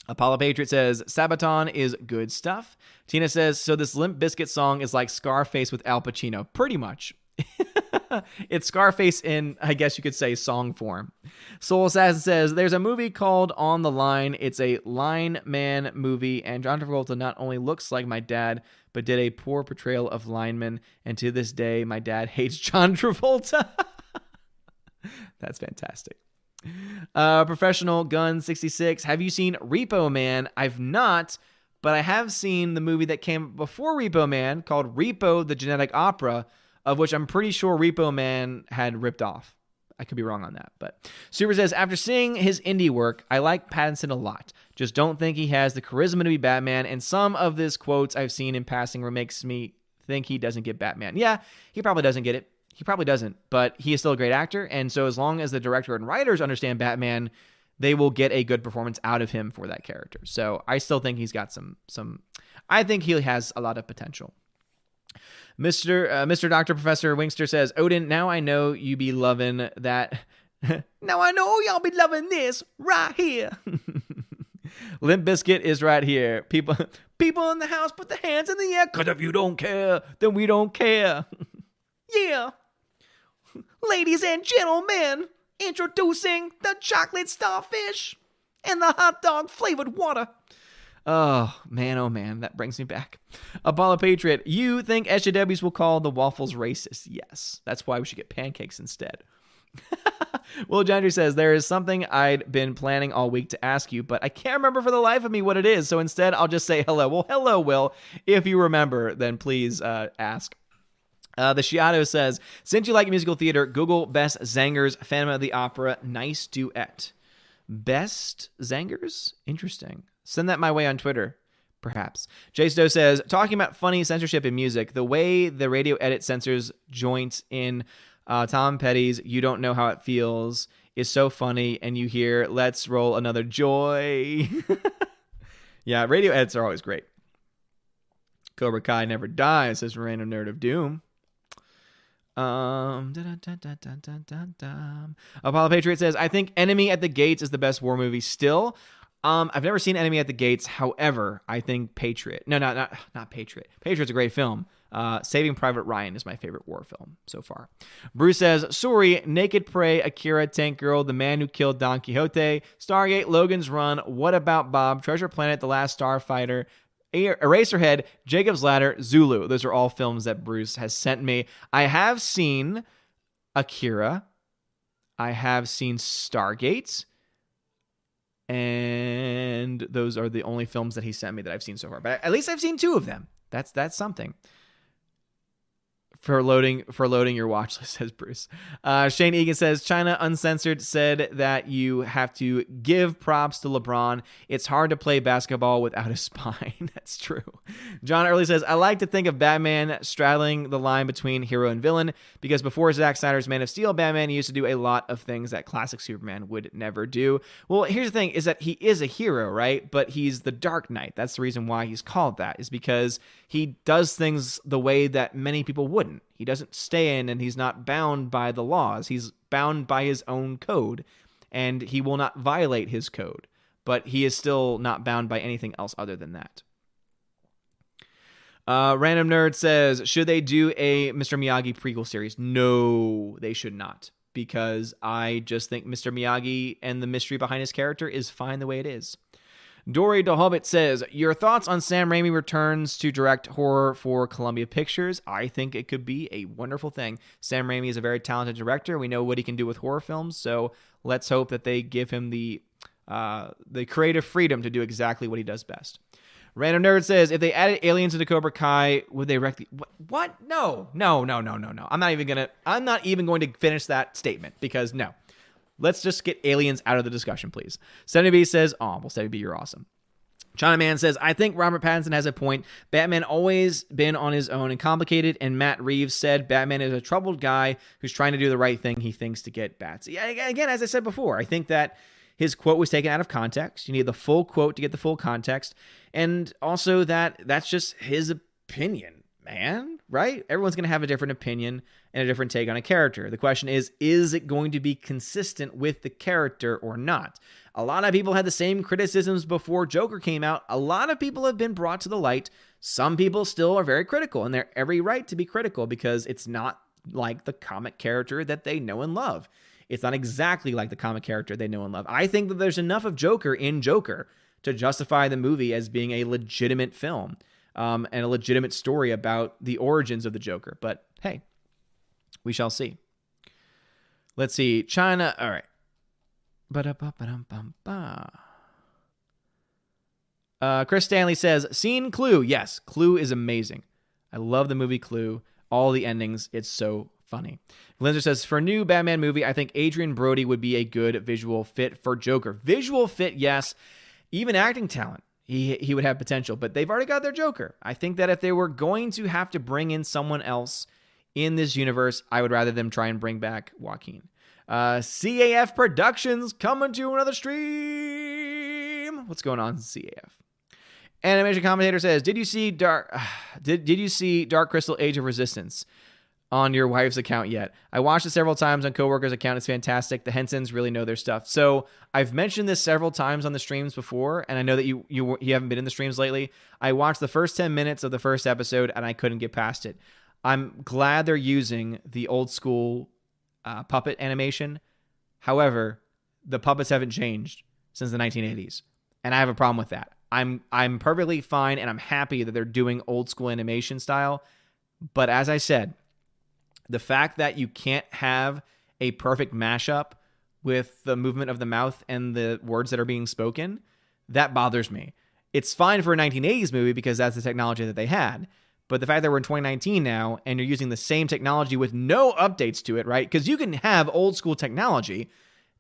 Apollo Patriot says, Sabaton is good stuff. Tina says, so this Limp Bizkit song is like Scarface with Al Pacino. Pretty much. It's Scarface in, I guess you could say, song form. Soul Assassin says, there's a movie called On the Line. It's a line man movie, and John Travolta not only looks like my dad, but did a poor portrayal of lineman, and to this day, my dad hates John Travolta. That's fantastic. Professional Gun 66, have you seen Repo Man? I've not, but I have seen the movie that came before Repo Man called Repo the Genetic Opera, of which I'm pretty sure Repo Man had ripped off. I could be wrong on that. But Super says, after seeing his indie work, I like Pattinson a lot. Just don't think he has the charisma to be Batman, and some of his quotes I've seen in passing makes me think he doesn't get Batman. Yeah, he probably doesn't get it. He probably doesn't, but he is still a great actor, and so as long as the director and writers understand Batman, they will get a good performance out of him for that character. So I still think he's got some I think he has a lot of potential. Mr. Dr. Professor Wingster says, Odin, now I know you be loving that. Now I know y'all be loving this right here. Limp Bizkit is right here. People in the house, put the hands in the air, because if you don't care, then we don't care. Yeah. Ladies and gentlemen, introducing the chocolate starfish and the hot dog flavored water. Oh man, that brings me back. Apollo Patriot, you think SJWs will call the waffles racist? Yes, that's why we should get pancakes instead. Will Gentry says, there is something I'd been planning all week to ask you, but I can't remember for the life of me what it is. So instead, I'll just say hello. Well, hello, Will. If you remember, then please ask. The Shiato says, since you like musical theater, Google Best Zangers, Phantom of the Opera, nice duet. Best Zangers? Interesting. Send that my way on Twitter, perhaps. Jay Stowe says, talking about funny censorship in music, the way the radio edit censors joints in Tom Petty's You Don't Know How It Feels is so funny, and you hear, let's roll another joy. Yeah, radio edits are always great. Cobra Kai never dies, says Random Nerd of Doom. Apollo Patriot says, I think Enemy at the Gates is the best war movie still. I've never seen Enemy at the Gates. However, I think Patriot. No, not Patriot. Patriot's a great film. Saving Private Ryan is my favorite war film so far. Bruce says, sorry, Naked Prey, Akira, Tank Girl, The Man Who Killed Don Quixote, Stargate, Logan's Run, What About Bob, Treasure Planet, The Last Starfighter, Eraserhead, Jacob's Ladder, Zulu. Those are all films that Bruce has sent me. I have seen Akira. I have seen Stargate. And those are the only films that he sent me that I've seen so far. But at least I've seen 2 of them. That's something. For loading your watch list, says Bruce. Shane Egan says, China Uncensored said that you have to give props to LeBron. It's hard to play basketball without a spine. That's true. John Early says, I like to think of Batman straddling the line between hero and villain, because before Zack Snyder's Man of Steel, Batman used to do a lot of things that classic Superman would never do. Well, here's the thing, is that he is a hero, right? But he's the Dark Knight. That's the reason why he's called that, is because he does things the way that many people wouldn't. He doesn't stay in, and he's not bound by the laws. He's bound by his own code, and he will not violate his code. But he is still not bound by anything else other than that. Random Nerd says, should they do a Mr. Miyagi prequel series? No, they should not. Because I just think Mr. Miyagi and the mystery behind his character is fine the way it is. Dory DeHobbit says, your thoughts on Sam Raimi returns to direct horror for Columbia Pictures? I think it could be a wonderful thing. Sam Raimi is a very talented director. We know what he can do with horror films, so let's hope that they give him the creative freedom to do exactly what he does best. Random Nerd says, if they added aliens into Cobra Kai, would they wreck the... What? No. I'm not even going to finish that statement, because no. Let's just get aliens out of the discussion, please. 70B says, well, 70B, you're awesome. China Man says, I think Robert Pattinson has a point. Batman always been on his own and complicated, and Matt Reeves said Batman is a troubled guy who's trying to do the right thing he thinks to get bats. Yeah, again, as I said before, I think that his quote was taken out of context. You need the full quote to get the full context. And also that's just his opinion, man, right? Everyone's going to have a different opinion and a different take on a character. The question is it going to be consistent with the character or not? A lot of people had the same criticisms before Joker came out. A lot of people have been brought to the light. Some people still are very critical, and they're every right to be critical because it's not like the comic character that they know and love. It's not exactly like the comic character they know and love. I think that there's enough of Joker in Joker to justify the movie as being a legitimate film and a legitimate story about the origins of the Joker. But hey, we shall see. Let's see. China. All right. Chris Stanley says, seen Clue. Yes, Clue is amazing. I love the movie Clue. All the endings. It's so funny. Glenzer says, for a new Batman movie, I think Adrian Brody would be a good visual fit for Joker. Visual fit, yes. Even acting talent. He would have potential, but they've already got their Joker. I think that if they were going to have to bring in someone else in this universe, I would rather them try and bring back Joaquin. CAF Productions coming to another stream. What's going on, CAF? Animation Commentator says, did you see Dark Crystal Age of Resistance on your wife's account yet? I watched it several times on coworker's account. It's fantastic. The Hensons really know their stuff. So I've mentioned this several times on the streams before, and I know that you haven't been in the streams lately. I watched the first 10 minutes of the first episode, and I couldn't get past it. I'm glad they're using the old school puppet animation. However, the puppets haven't changed since the 1980s, and I have a problem with that. I'm perfectly fine, and I'm happy that they're doing old school animation style. But as I said, the fact that you can't have a perfect mashup with the movement of the mouth and the words that are being spoken, that bothers me. It's fine for a 1980s movie because that's the technology that they had. But the fact that we're in 2019 now and you're using the same technology with no updates to it, right? Because you can have old school technology,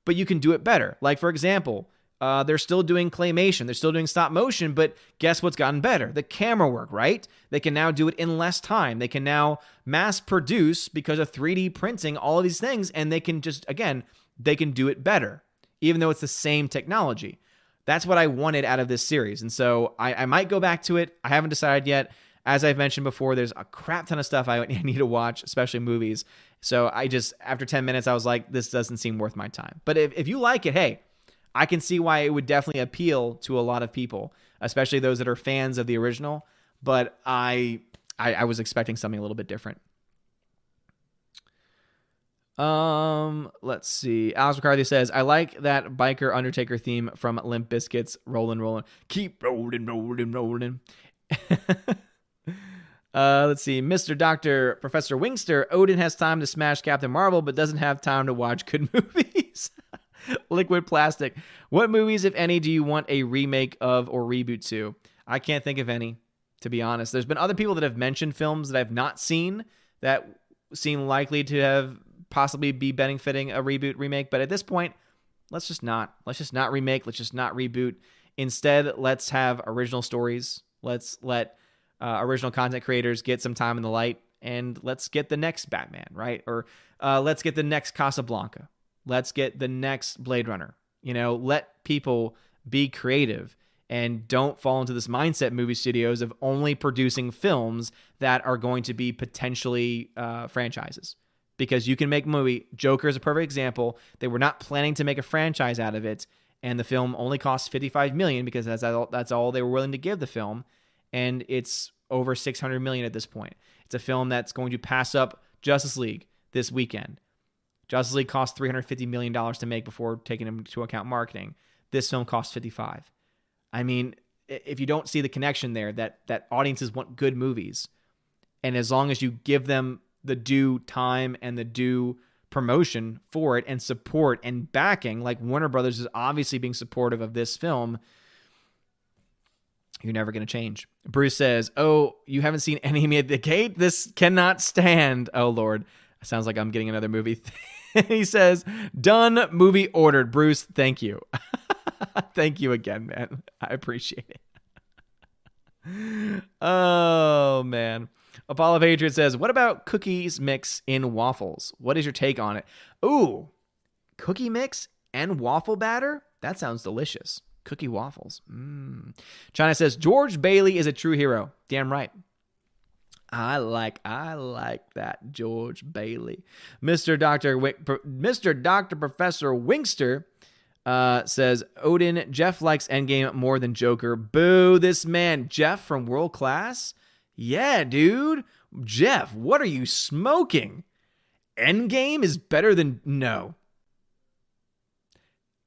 but you can do it better. Like, for example, they're still doing claymation. They're still doing stop motion, but guess what's gotten better? The camera work, right? They can now do it in less time. They can now mass produce because of 3D printing all of these things, and they can just, again, they can do it better, even though it's the same technology. That's what I wanted out of this series. And so I might go back to it. I haven't decided yet. As I've mentioned before, there's a crap ton of stuff I need to watch, especially movies. So I just, after 10 minutes, I was like, this doesn't seem worth my time. But if you like it, hey, I can see why it would definitely appeal to a lot of people, especially those that are fans of the original. But I was expecting something a little bit different. Let's see. Alex McCarthy says, I like that biker Undertaker theme from Limp Bizkit's Rollin' Rollin'. Keep rolling, rolling, rolling. Let's see. Mr. Dr. Professor Wingster, Odin has time to smash Captain Marvel, but doesn't have time to watch good movies. Liquid Plastic. What movies, if any, do you want a remake of or reboot to? I can't think of any, to be honest. There's been other people that have mentioned films that I've not seen that seem likely to have possibly be benefiting a reboot, remake. But at this point, let's just not remake. Let's just not reboot. Instead, let's have original stories. Let's let original content creators get some time in the light, and let's get the next Batman, right? Or let's get the next Casablanca. Let's get the next Blade Runner. Let people be creative and don't fall into this mindset, movie studios, of only producing films that are going to be potentially franchises. Because you can make a movie. Joker is a perfect example. They were not planning to make a franchise out of it, and the film only cost $55 million because that's all they were willing to give the film, and it's over $600 million at this point. It's a film that's going to pass up Justice League this weekend. Justice League cost $350 million to make before taking into account marketing. This film cost $55. I mean, if you don't see the connection there, that audiences want good movies, and as long as you give them the due time and the due promotion for it and support and backing, like Warner Brothers is obviously being supportive of this film, you're never going to change. Bruce says, oh, you haven't seen Enemy at the Gate? This cannot stand. Oh, Lord. Sounds like I'm getting another movie. He says, done, movie ordered. Bruce, thank you. Thank you again, man. I appreciate it. Oh, man. Apollo Patriot says, what about cookies mix in waffles? What is your take on it? Ooh, cookie mix and waffle batter? That sounds delicious. Cookie waffles. China says, George Bailey is a true hero. Damn right. I like that, George Bailey. Mr. Dr. Professor Wingster says, Odin, Jeff likes Endgame more than Joker. Boo, this man. Jeff from World Class? Yeah, dude. Jeff, what are you smoking? Endgame is better than... No.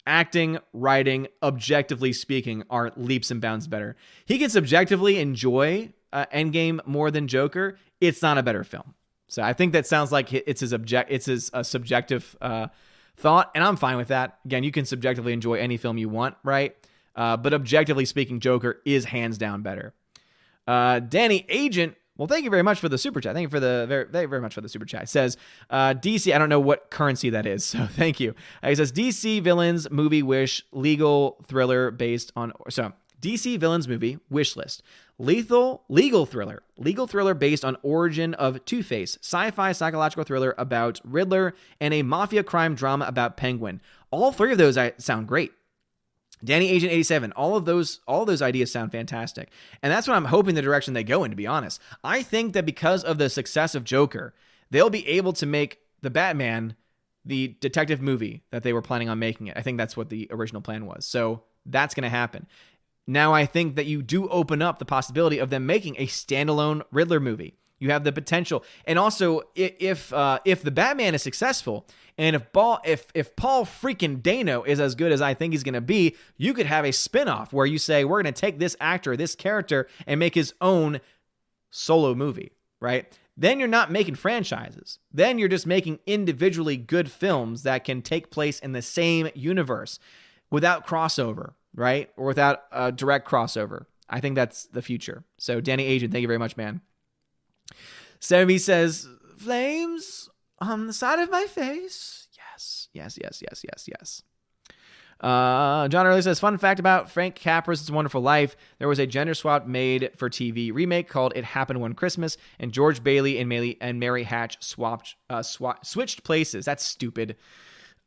Acting, writing, objectively speaking, are leaps and bounds better. He can subjectively enjoy Endgame more than Joker. It's not a better film. So I think that sounds like it's his subjective thought, and I'm fine with that. Again, you can subjectively enjoy any film you want, right? But objectively speaking, Joker is hands down better. Danny Agent, well, thank you very much for the super chat. Thank you for the very, very, very much for the super chat. It says, DC, I don't know what currency that is, so thank you. He says, DC villains movie wish legal thriller based on, so DC villains movie wish list. Legal thriller based on origin of Two-Face, sci-fi psychological thriller about Riddler, and a mafia crime drama about Penguin. All three of those sound great. Danny Agent 87, all those ideas sound fantastic. And that's what I'm hoping the direction they go in, to be honest. I think that because of the success of Joker, they'll be able to make the Batman the detective movie that they were planning on making it. I think that's what the original plan was. So that's going to happen. Now I think that you do open up the possibility of them making a standalone Riddler movie. You have the potential. And also, if the Batman is successful, and if Paul freaking Dano is as good as I think he's going to be, you could have a spinoff where you say, we're going to take this actor, this character, and make his own solo movie, right? then you're not making franchises. Then you're just making individually good films that can take place in the same universe without crossover, right? Or without a direct crossover. I think that's the future. So Danny Agent, thank you very much, man. Sammy says, flames on the side of my face. Yes. John Early says, fun fact about Frank Capra's It's a Wonderful Life. There was a gender swap made for TV remake called It Happened One Christmas, and George Bailey and Mary Hatch switched places. That's stupid.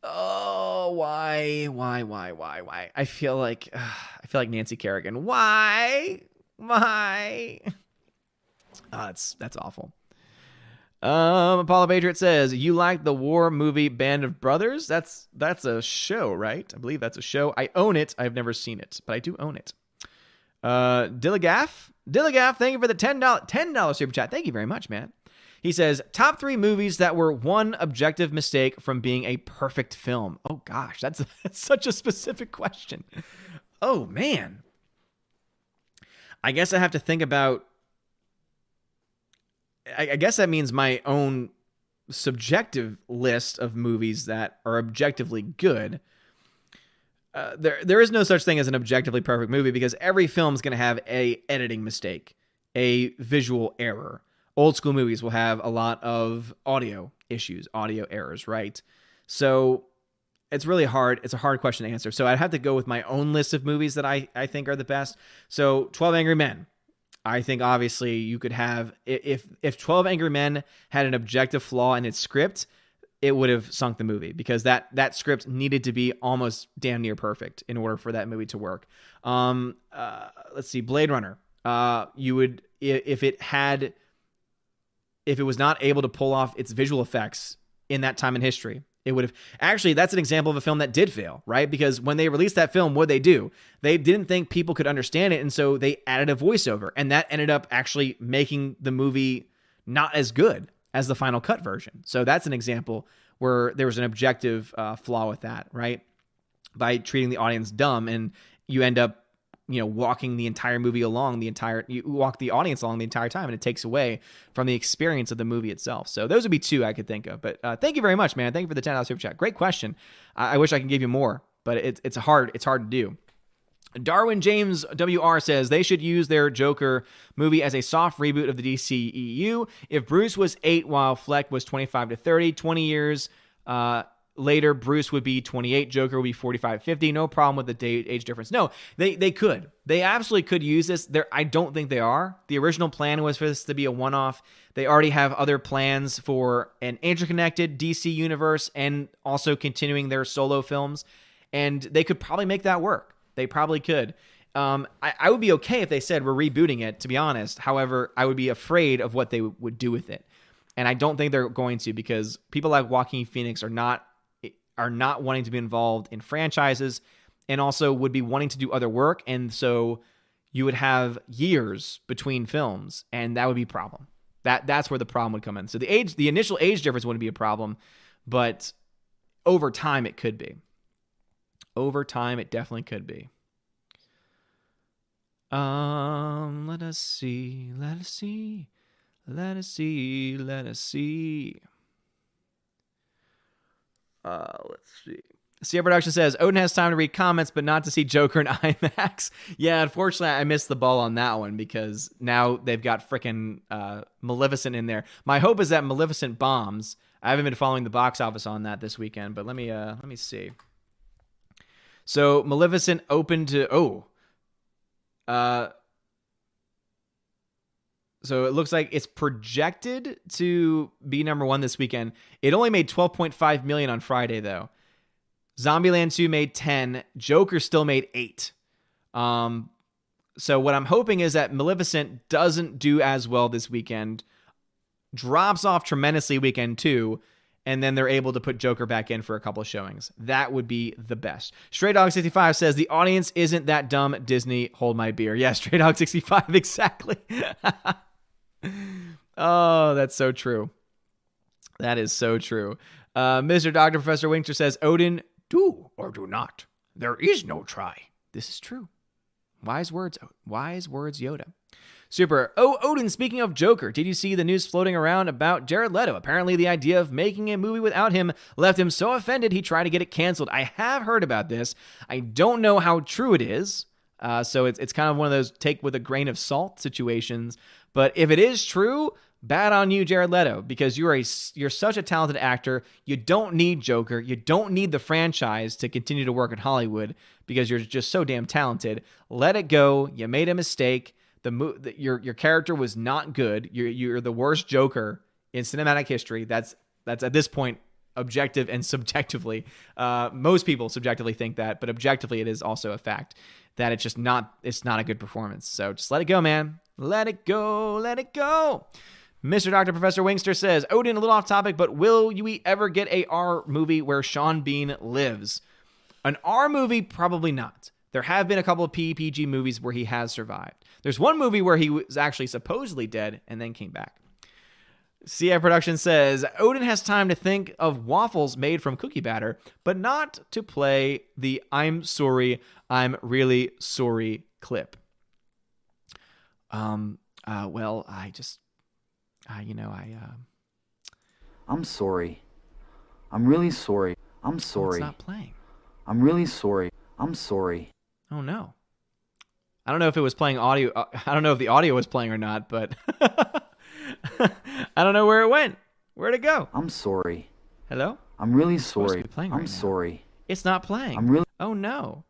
Oh, why? I feel like Nancy Kerrigan. Why? Oh, that's awful. Apollo Patriot says, you like the war movie Band of Brothers? That's a show, right? I believe that's a show. I own it. I've never seen it, but I do own it. Dilligaff, thank you for the $10 super chat. Thank you very much, man. He says, top 3 movies that were one objective mistake from being a perfect film. Oh gosh, that's such a specific question. Oh man. I guess I have to think about, I guess that means my own subjective list of movies that are objectively good. There is no such thing as an objectively perfect movie because every film is going to have a editing mistake, a visual error. Old school movies will have a lot of audio issues, audio errors, right? So it's really hard. It's a hard question to answer. So I'd have to go with my own list of movies that I think are the best. So 12 Angry Men. I think obviously you could have, if 12 Angry Men had an objective flaw in its script, it would have sunk the movie because that script needed to be almost damn near perfect in order for that movie to work. Let's see, Blade Runner. You would, if it was not able to pull off its visual effects in that time in history, it would have actually, that's an example of a film that did fail, right? Because when they released that film, what they do? They didn't think people could understand it. And so they added a voiceover, and that ended up actually making the movie not as good as the final cut version. So that's an example where there was an objective flaw with that, right? By treating the audience dumb, and you end up, walking the entire movie along you walk the audience along the entire time, and it takes away from the experience of the movie itself. So those would be 2 I could think of. But thank you very much, man. Thank you for the $10 super chat. Great question. I wish I could give you more, but it's hard to do. Darwin James WR says they should use their Joker movie as a soft reboot of the DCEU. If Bruce was 8 while Fleck was 25 to 30, 20 years later, Bruce would be 28, Joker would be 45, 50. No problem with the age difference. No, they could. They absolutely could use this. I don't think they are. The original plan was for this to be a one-off. They already have other plans for an interconnected DC universe and also continuing their solo films, and they could probably make that work. They probably could. I would be okay if they said we're rebooting it, to be honest. However, I would be afraid of what they would do with it. And I don't think they're going to, because people like Joaquin Phoenix are not wanting to be involved in franchises, and also would be wanting to do other work. And so you would have years between films, and that would be a problem. That's where the problem would come in. So the initial age difference wouldn't be a problem, but over time it could be. Over time it definitely could be. Let us see. Let's see. Sierra Production says, Odin has time to read comments, but not to see Joker in IMAX. Yeah, unfortunately, I missed the ball on that one because now they've got frickin' Maleficent in there. My hope is that Maleficent bombs. I haven't been following the box office on that this weekend, but let me see. So Maleficent opened to so it looks like it's projected to be number 1 this weekend. It only made $12.5 million on Friday, though. Zombieland 2 made 10. Joker still made 8. So what I'm hoping is that Maleficent doesn't do as well this weekend, drops off tremendously weekend 2, and then they're able to put Joker back in for a couple of showings. That would be the best. Stray Dog 65 says, the audience isn't that dumb. Disney, hold my beer. Yeah, Stray Dog 65, exactly. Oh, that's so true. That is so true. Mr. Dr. Professor Winter says, Odin, do or do not. There is no try. This is true. Wise words, Yoda. Super. Oh, Odin, speaking of Joker, did you see the news floating around about Jared Leto? Apparently the idea of making a movie without him left him so offended he tried to get it canceled. I have heard about this. I don't know how true it is. So it's kind of one of those take with a grain of salt situations. But if it is true, bad on you, Jared Leto, because you're such a talented actor. You don't need Joker. You don't need the franchise to continue to work in Hollywood because you're just so damn talented. Let it go. You made a mistake. Your character was not good. You're the worst Joker in cinematic history. That's at this point objective and subjectively. Most people subjectively think that, but objectively it is also a fact that it's not a good performance. So just let it go, man. Let it go. Let it go. Mr. Dr. Professor Wingster says, Odin, a little off topic, but will we ever get a R movie where Sean Bean lives? An R movie? Probably not. There have been a couple of PG movies where he has survived. There's one movie where he was actually supposedly dead and then came back. CI Production says, Odin has time to think of waffles made from cookie batter, but not to play the I'm sorry, I'm really sorry clip. I'm sorry. I'm really sorry. I'm sorry. It's not playing. I'm really sorry. I'm sorry. Oh, no. I don't know if it was playing audio. I don't know if the audio was playing or not, but I don't know where it went. Where'd it go? I'm sorry. Hello? I'm really sorry. I'm sorry. It's not playing. I'm really... Oh, no.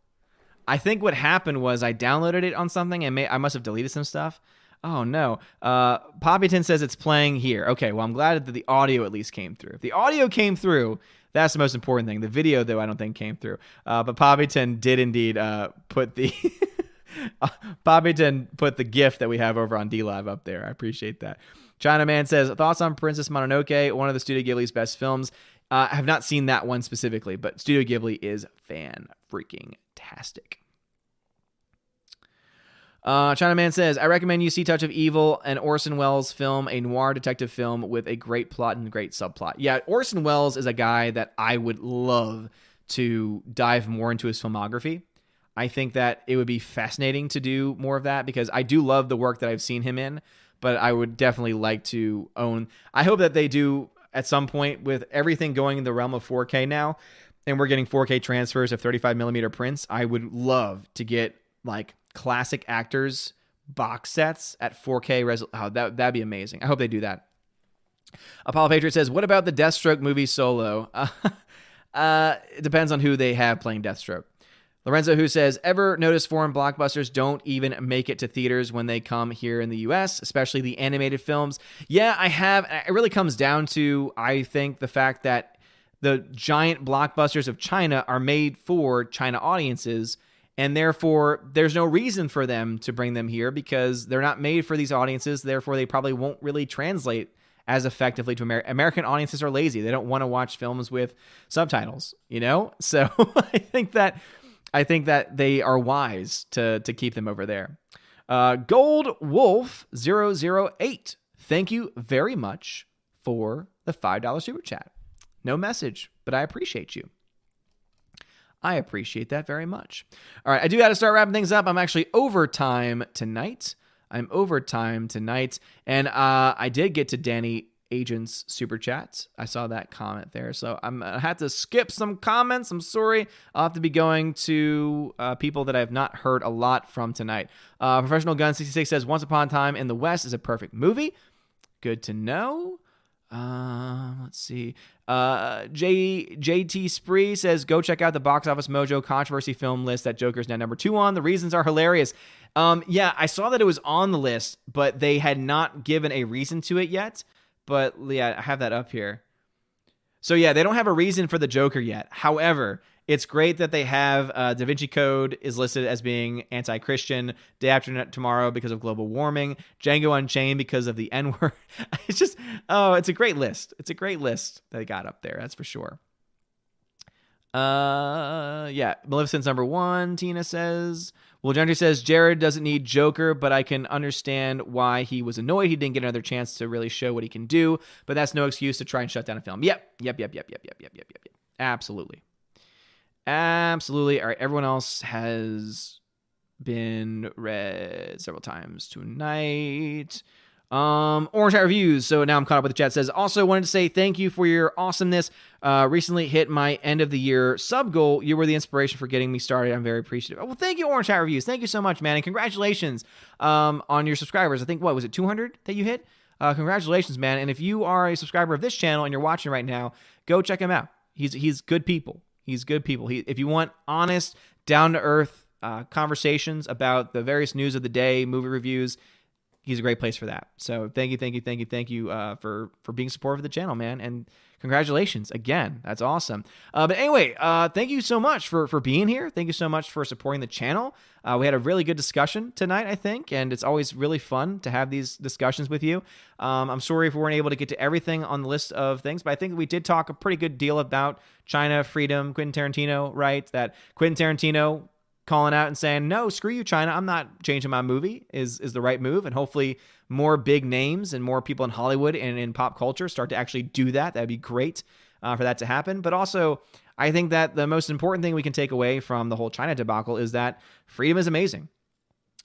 I think what happened was I downloaded it on something and I must have deleted some stuff. Oh, no. Poppyton says it's playing here. Okay, well, I'm glad that the audio at least came through. If the audio came through, that's the most important thing. The video, though, I don't think came through. But Poppyton did indeed put the... Poppyton put the GIF that we have over on DLive up there. I appreciate that. Chinaman says, thoughts on Princess Mononoke, one of the Studio Ghibli's best films. I have not seen that one specifically, but Studio Ghibli is fan-freaking-tastic. Chinaman says, I recommend you see Touch of Evil, an Orson Welles film, a noir detective film with a great plot and great subplot. Yeah, Orson Welles is a guy that I would love to dive more into his filmography. I think that it would be fascinating to do more of that because I do love the work that I've seen him in, but I would definitely like to own. I hope that they do at some point with everything going in the realm of 4K now, and we're getting 4K transfers of 35 millimeter prints. I would love to get like classic actors box sets at 4K resolution. Oh, that'd be amazing. I hope they do that. Apollo Patriot says, what about the Deathstroke movie Solo? It depends on who they have playing Deathstroke. Lorenzo, who says, ever notice foreign blockbusters don't even make it to theaters when they come here in the U.S., especially the animated films? Yeah, I have. It really comes down to, I think, the fact that the giant blockbusters of China are made for China audiences, and therefore there's no reason for them to bring them here because they're not made for these audiences. Therefore, they probably won't really translate as effectively to American audiences are lazy. They don't want to watch films with subtitles, you know? So I think that they are wise to keep them over there. Gold Wolf 008. Thank you very much for the $5 super chat. No message, but I appreciate you. I appreciate that very much. All right, I do got to start wrapping things up. I'm actually overtime tonight. And I did get to Danny Agent's super chat. I saw that comment there, so I had to skip some comments. I'm sorry. I'll have to be going to people that I have not heard a lot from tonight. Professional Gun 66 says Once Upon a Time in the West is a perfect movie. Good to know. Let's see. JT Spree says go check out the Box Office Mojo controversy film list that Joker's now number 2 on. The reasons are hilarious. Yeah, I saw that it was on the list, but they had not given a reason to it yet. But yeah, I have that up here. So yeah, they don't have a reason for the Joker yet. However, it's great that they have Da Vinci Code is listed as being anti-Christian, Day After Tomorrow because of global warming, Django Unchained because of the N-word. It's just, it's a great list. It's a great list that they got up there, that's for sure. Yeah, Maleficent's number 1, Tina says. Well, Gentry says, Jared doesn't need Joker, but I can understand why he was annoyed. He didn't get another chance to really show what he can do, but that's no excuse to try and shut down a film. Yep. Absolutely. All right, everyone else has been read several times tonight. Orange Hat Reviews. So now I'm caught up with the chat. Says, also wanted to say thank you for your awesomeness. Recently hit my end of the year sub goal. You were the inspiration for getting me started. I'm very appreciative. Well, thank you, Orange Hat Reviews. Thank you so much, man. And congratulations on your subscribers. I think, what was it, 200 that you hit? Congratulations, man. And if you are a subscriber of this channel and you're watching right now, go check him out. He's good people. He's good people. If you want honest, down-to-earth conversations about the various news of the day, movie reviews, he's a great place for that. So thank you for being supportive of the channel, man. And congratulations again. That's awesome. But anyway, thank you so much for being here. Thank you so much for supporting the channel. We had a really good discussion tonight, I think, and it's always really fun to have these discussions with you. I'm sorry if we weren't able to get to everything on the list of things, but I think we did talk a pretty good deal about China, freedom, Quentin Tarantino, right? That Quentin Tarantino calling out and saying, no, screw you, China, I'm not changing my movie is the right move. And hopefully more big names and more people in Hollywood and in pop culture start to actually do that. That'd be great for that to happen. But also, I think that the most important thing we can take away from the whole China debacle is that freedom is amazing.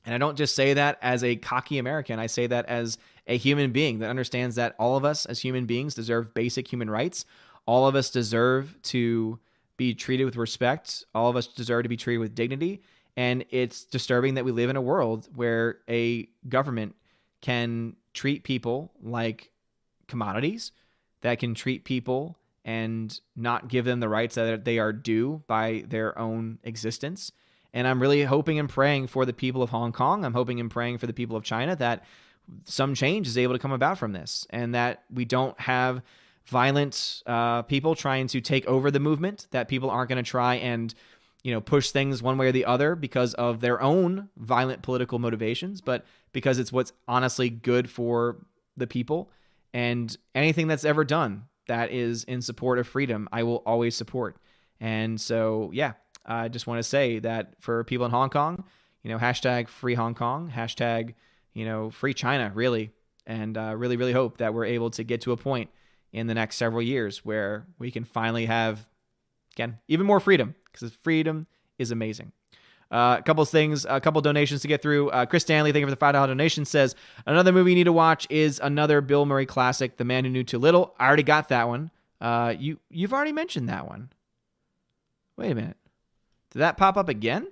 And I don't just say that as a cocky American. I say that as a human being that understands that all of us as human beings deserve basic human rights. All of us deserve to be treated with respect. All of us deserve to be treated with dignity. And it's disturbing that we live in a world where a government can treat people like commodities, that can treat people and not give them the rights that they are due by their own existence. And I'm really hoping and praying for the people of Hong Kong. I'm hoping and praying for the people of China that some change is able to come about from this, and that we don't have violent people trying to take over the movement, that people aren't going to try and, push things one way or the other because of their own violent political motivations, but because it's what's honestly good for the people. And anything that's ever done that is in support of freedom, I will always support. And so, yeah, I just want to say that for people in Hong Kong, hashtag free Hong Kong, hashtag, free China, really. And really, really hope that we're able to get to a point in the next several years where we can finally have, again, even more freedom, because freedom is amazing. A couple of things, a couple of donations to get through. Chris Stanley, thank you for the $5 donation, says, another movie you need to watch is another Bill Murray classic, The Man Who Knew Too Little. I already got that one. You've already mentioned that one. Wait a minute. Did that pop up again?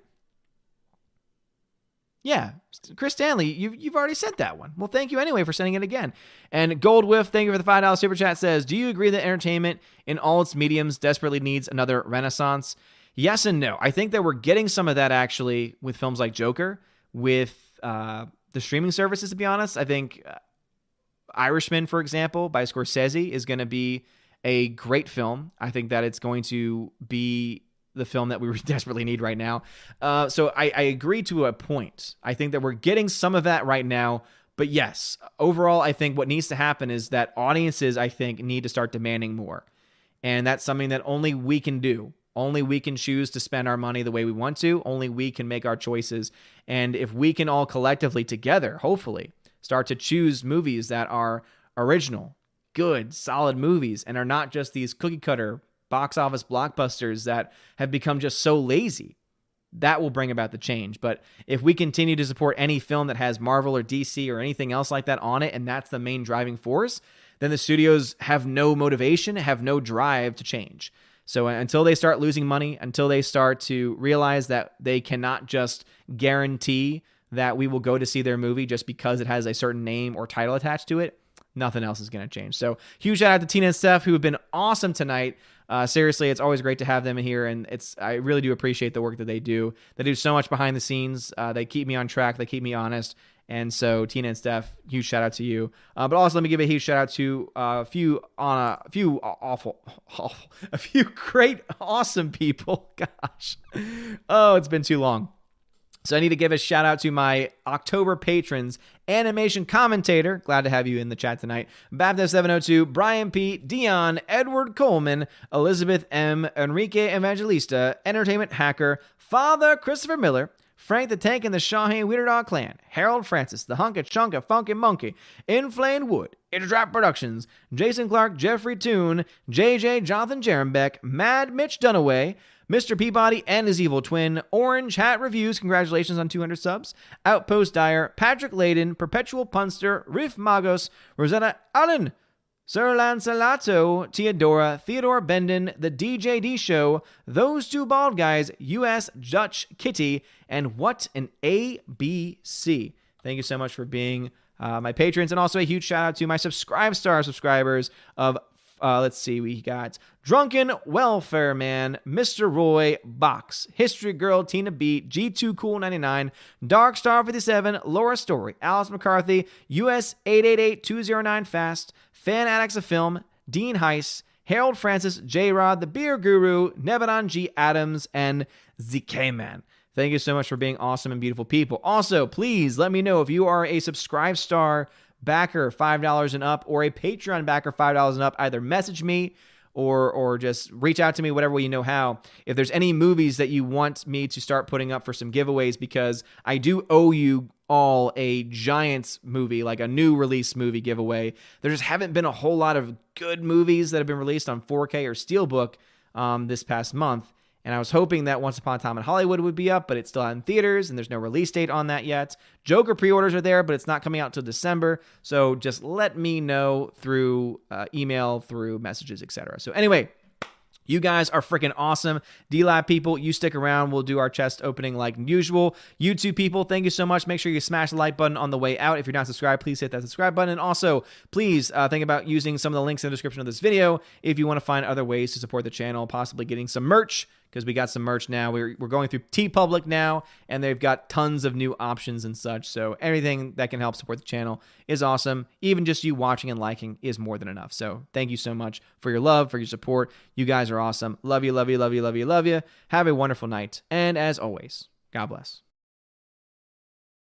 Yeah, Chris Stanley, you've already sent that one. Well, thank you anyway for sending it again. And Gold Whiff, thank you for the $5 super chat, says, do you agree that entertainment in all its mediums desperately needs another renaissance? Yes and no. I think that we're getting some of that actually with films like Joker, with the streaming services, to be honest. I think Irishman, for example, by Scorsese is going to be a great film. I think that it's going to be the film that we desperately need right now. So I agree to a point. I think that we're getting some of that right now. But yes, overall, I think what needs to happen is that audiences, I think, need to start demanding more. And that's something that only we can do. Only we can choose to spend our money the way we want to. Only we can make our choices. And if we can all collectively together, hopefully, start to choose movies that are original, good, solid movies, and are not just these cookie cutter box office blockbusters that have become just so lazy, that will bring about the change. But if we continue to support any film that has Marvel or DC or anything else like that on it, and that's the main driving force, then the studios have no motivation, have no drive to change. So until they start losing money, until they start to realize that they cannot just guarantee that we will go to see their movie just because it has a certain name or title attached to it, nothing else is going to change. So huge shout out to Tina and Steph, who have been awesome tonight. Seriously, it's always great to have them in here, and I really do appreciate the work that they do. They do so much behind the scenes. They keep me on track. They keep me honest. And so Tina and Steph, huge shout out to you. But also let me give a huge shout out to a few great, awesome people. Gosh. Oh, it's been too long. So I need to give a shout out to my October patrons, animation commentator, glad to have you in the chat tonight, Baptist 702, Brian P, Dion, Edward Coleman, Elizabeth M, Enrique Evangelista, entertainment hacker, Father Christopher Miller, Frank the Tank and the Shawhan Weird Dog Clan, Harold Francis, the Hunka Chunka Funky Monkey, Inflamed Wood, Interdraft Productions, Jason Clark, Jeffrey Toon, JJ Jonathan Jerembeck, Mad Mitch Dunaway, Mr. Peabody and his evil twin, Orange Hat Reviews, congratulations on 200 subs, Outpost Dyer, Patrick Layden, Perpetual Punster, Riff Magos, Rosetta Allen, Sir Lancelato, Teodora, Theodore Bendon, The DJD Show, Those Two Bald Guys, US Dutch Kitty, and What an ABC. Thank you so much for being my patrons, and also a huge shout out to my Subscribe Star subscribers of, let's see, we got Drunken Welfare Man, Mr. Roy, Box, History Girl, Tina B, G2 Cool 99, Dark Star 57, Laura Story, Alice McCarthy, US 888 209 Fast, Fan Addicts of Film, Dean Heiss, Harold Francis, J-Rod, The Beer Guru, Nebanon G. Adams, and ZK Man. Thank you so much for being awesome and beautiful people. Also, please let me know if you are a Subscribe Star backer, $5 and up, or a Patreon backer, $5 and up. Either message me or just reach out to me, whatever way you know how. If there's any movies that you want me to start putting up for some giveaways, because I do owe you all a Giants movie, like a new release movie giveaway. There just haven't been a whole lot of good movies that have been released on 4K or Steelbook this past month. And I was hoping that Once Upon a Time in Hollywood would be up, but it's still out in theaters, and there's no release date on that yet. Joker pre-orders are there, but it's not coming out until December. So just let me know through email, through messages, etc. So anyway, you guys are freaking awesome. D-Lab people, you stick around. We'll do our chest opening like usual. YouTube people, thank you so much. Make sure you smash the like button on the way out. If you're not subscribed, please hit that subscribe button. And also, please think about using some of the links in the description of this video if you want to find other ways to support the channel, possibly getting some merch, because we got some merch now. We're going through TeePublic now, and they've got tons of new options and such. So everything that can help support the channel is awesome. Even just you watching and liking is more than enough. So thank you so much for your love, for your support. You guys are awesome. Love you, love you, love you, love you, love you. Have a wonderful night. And as always, God bless.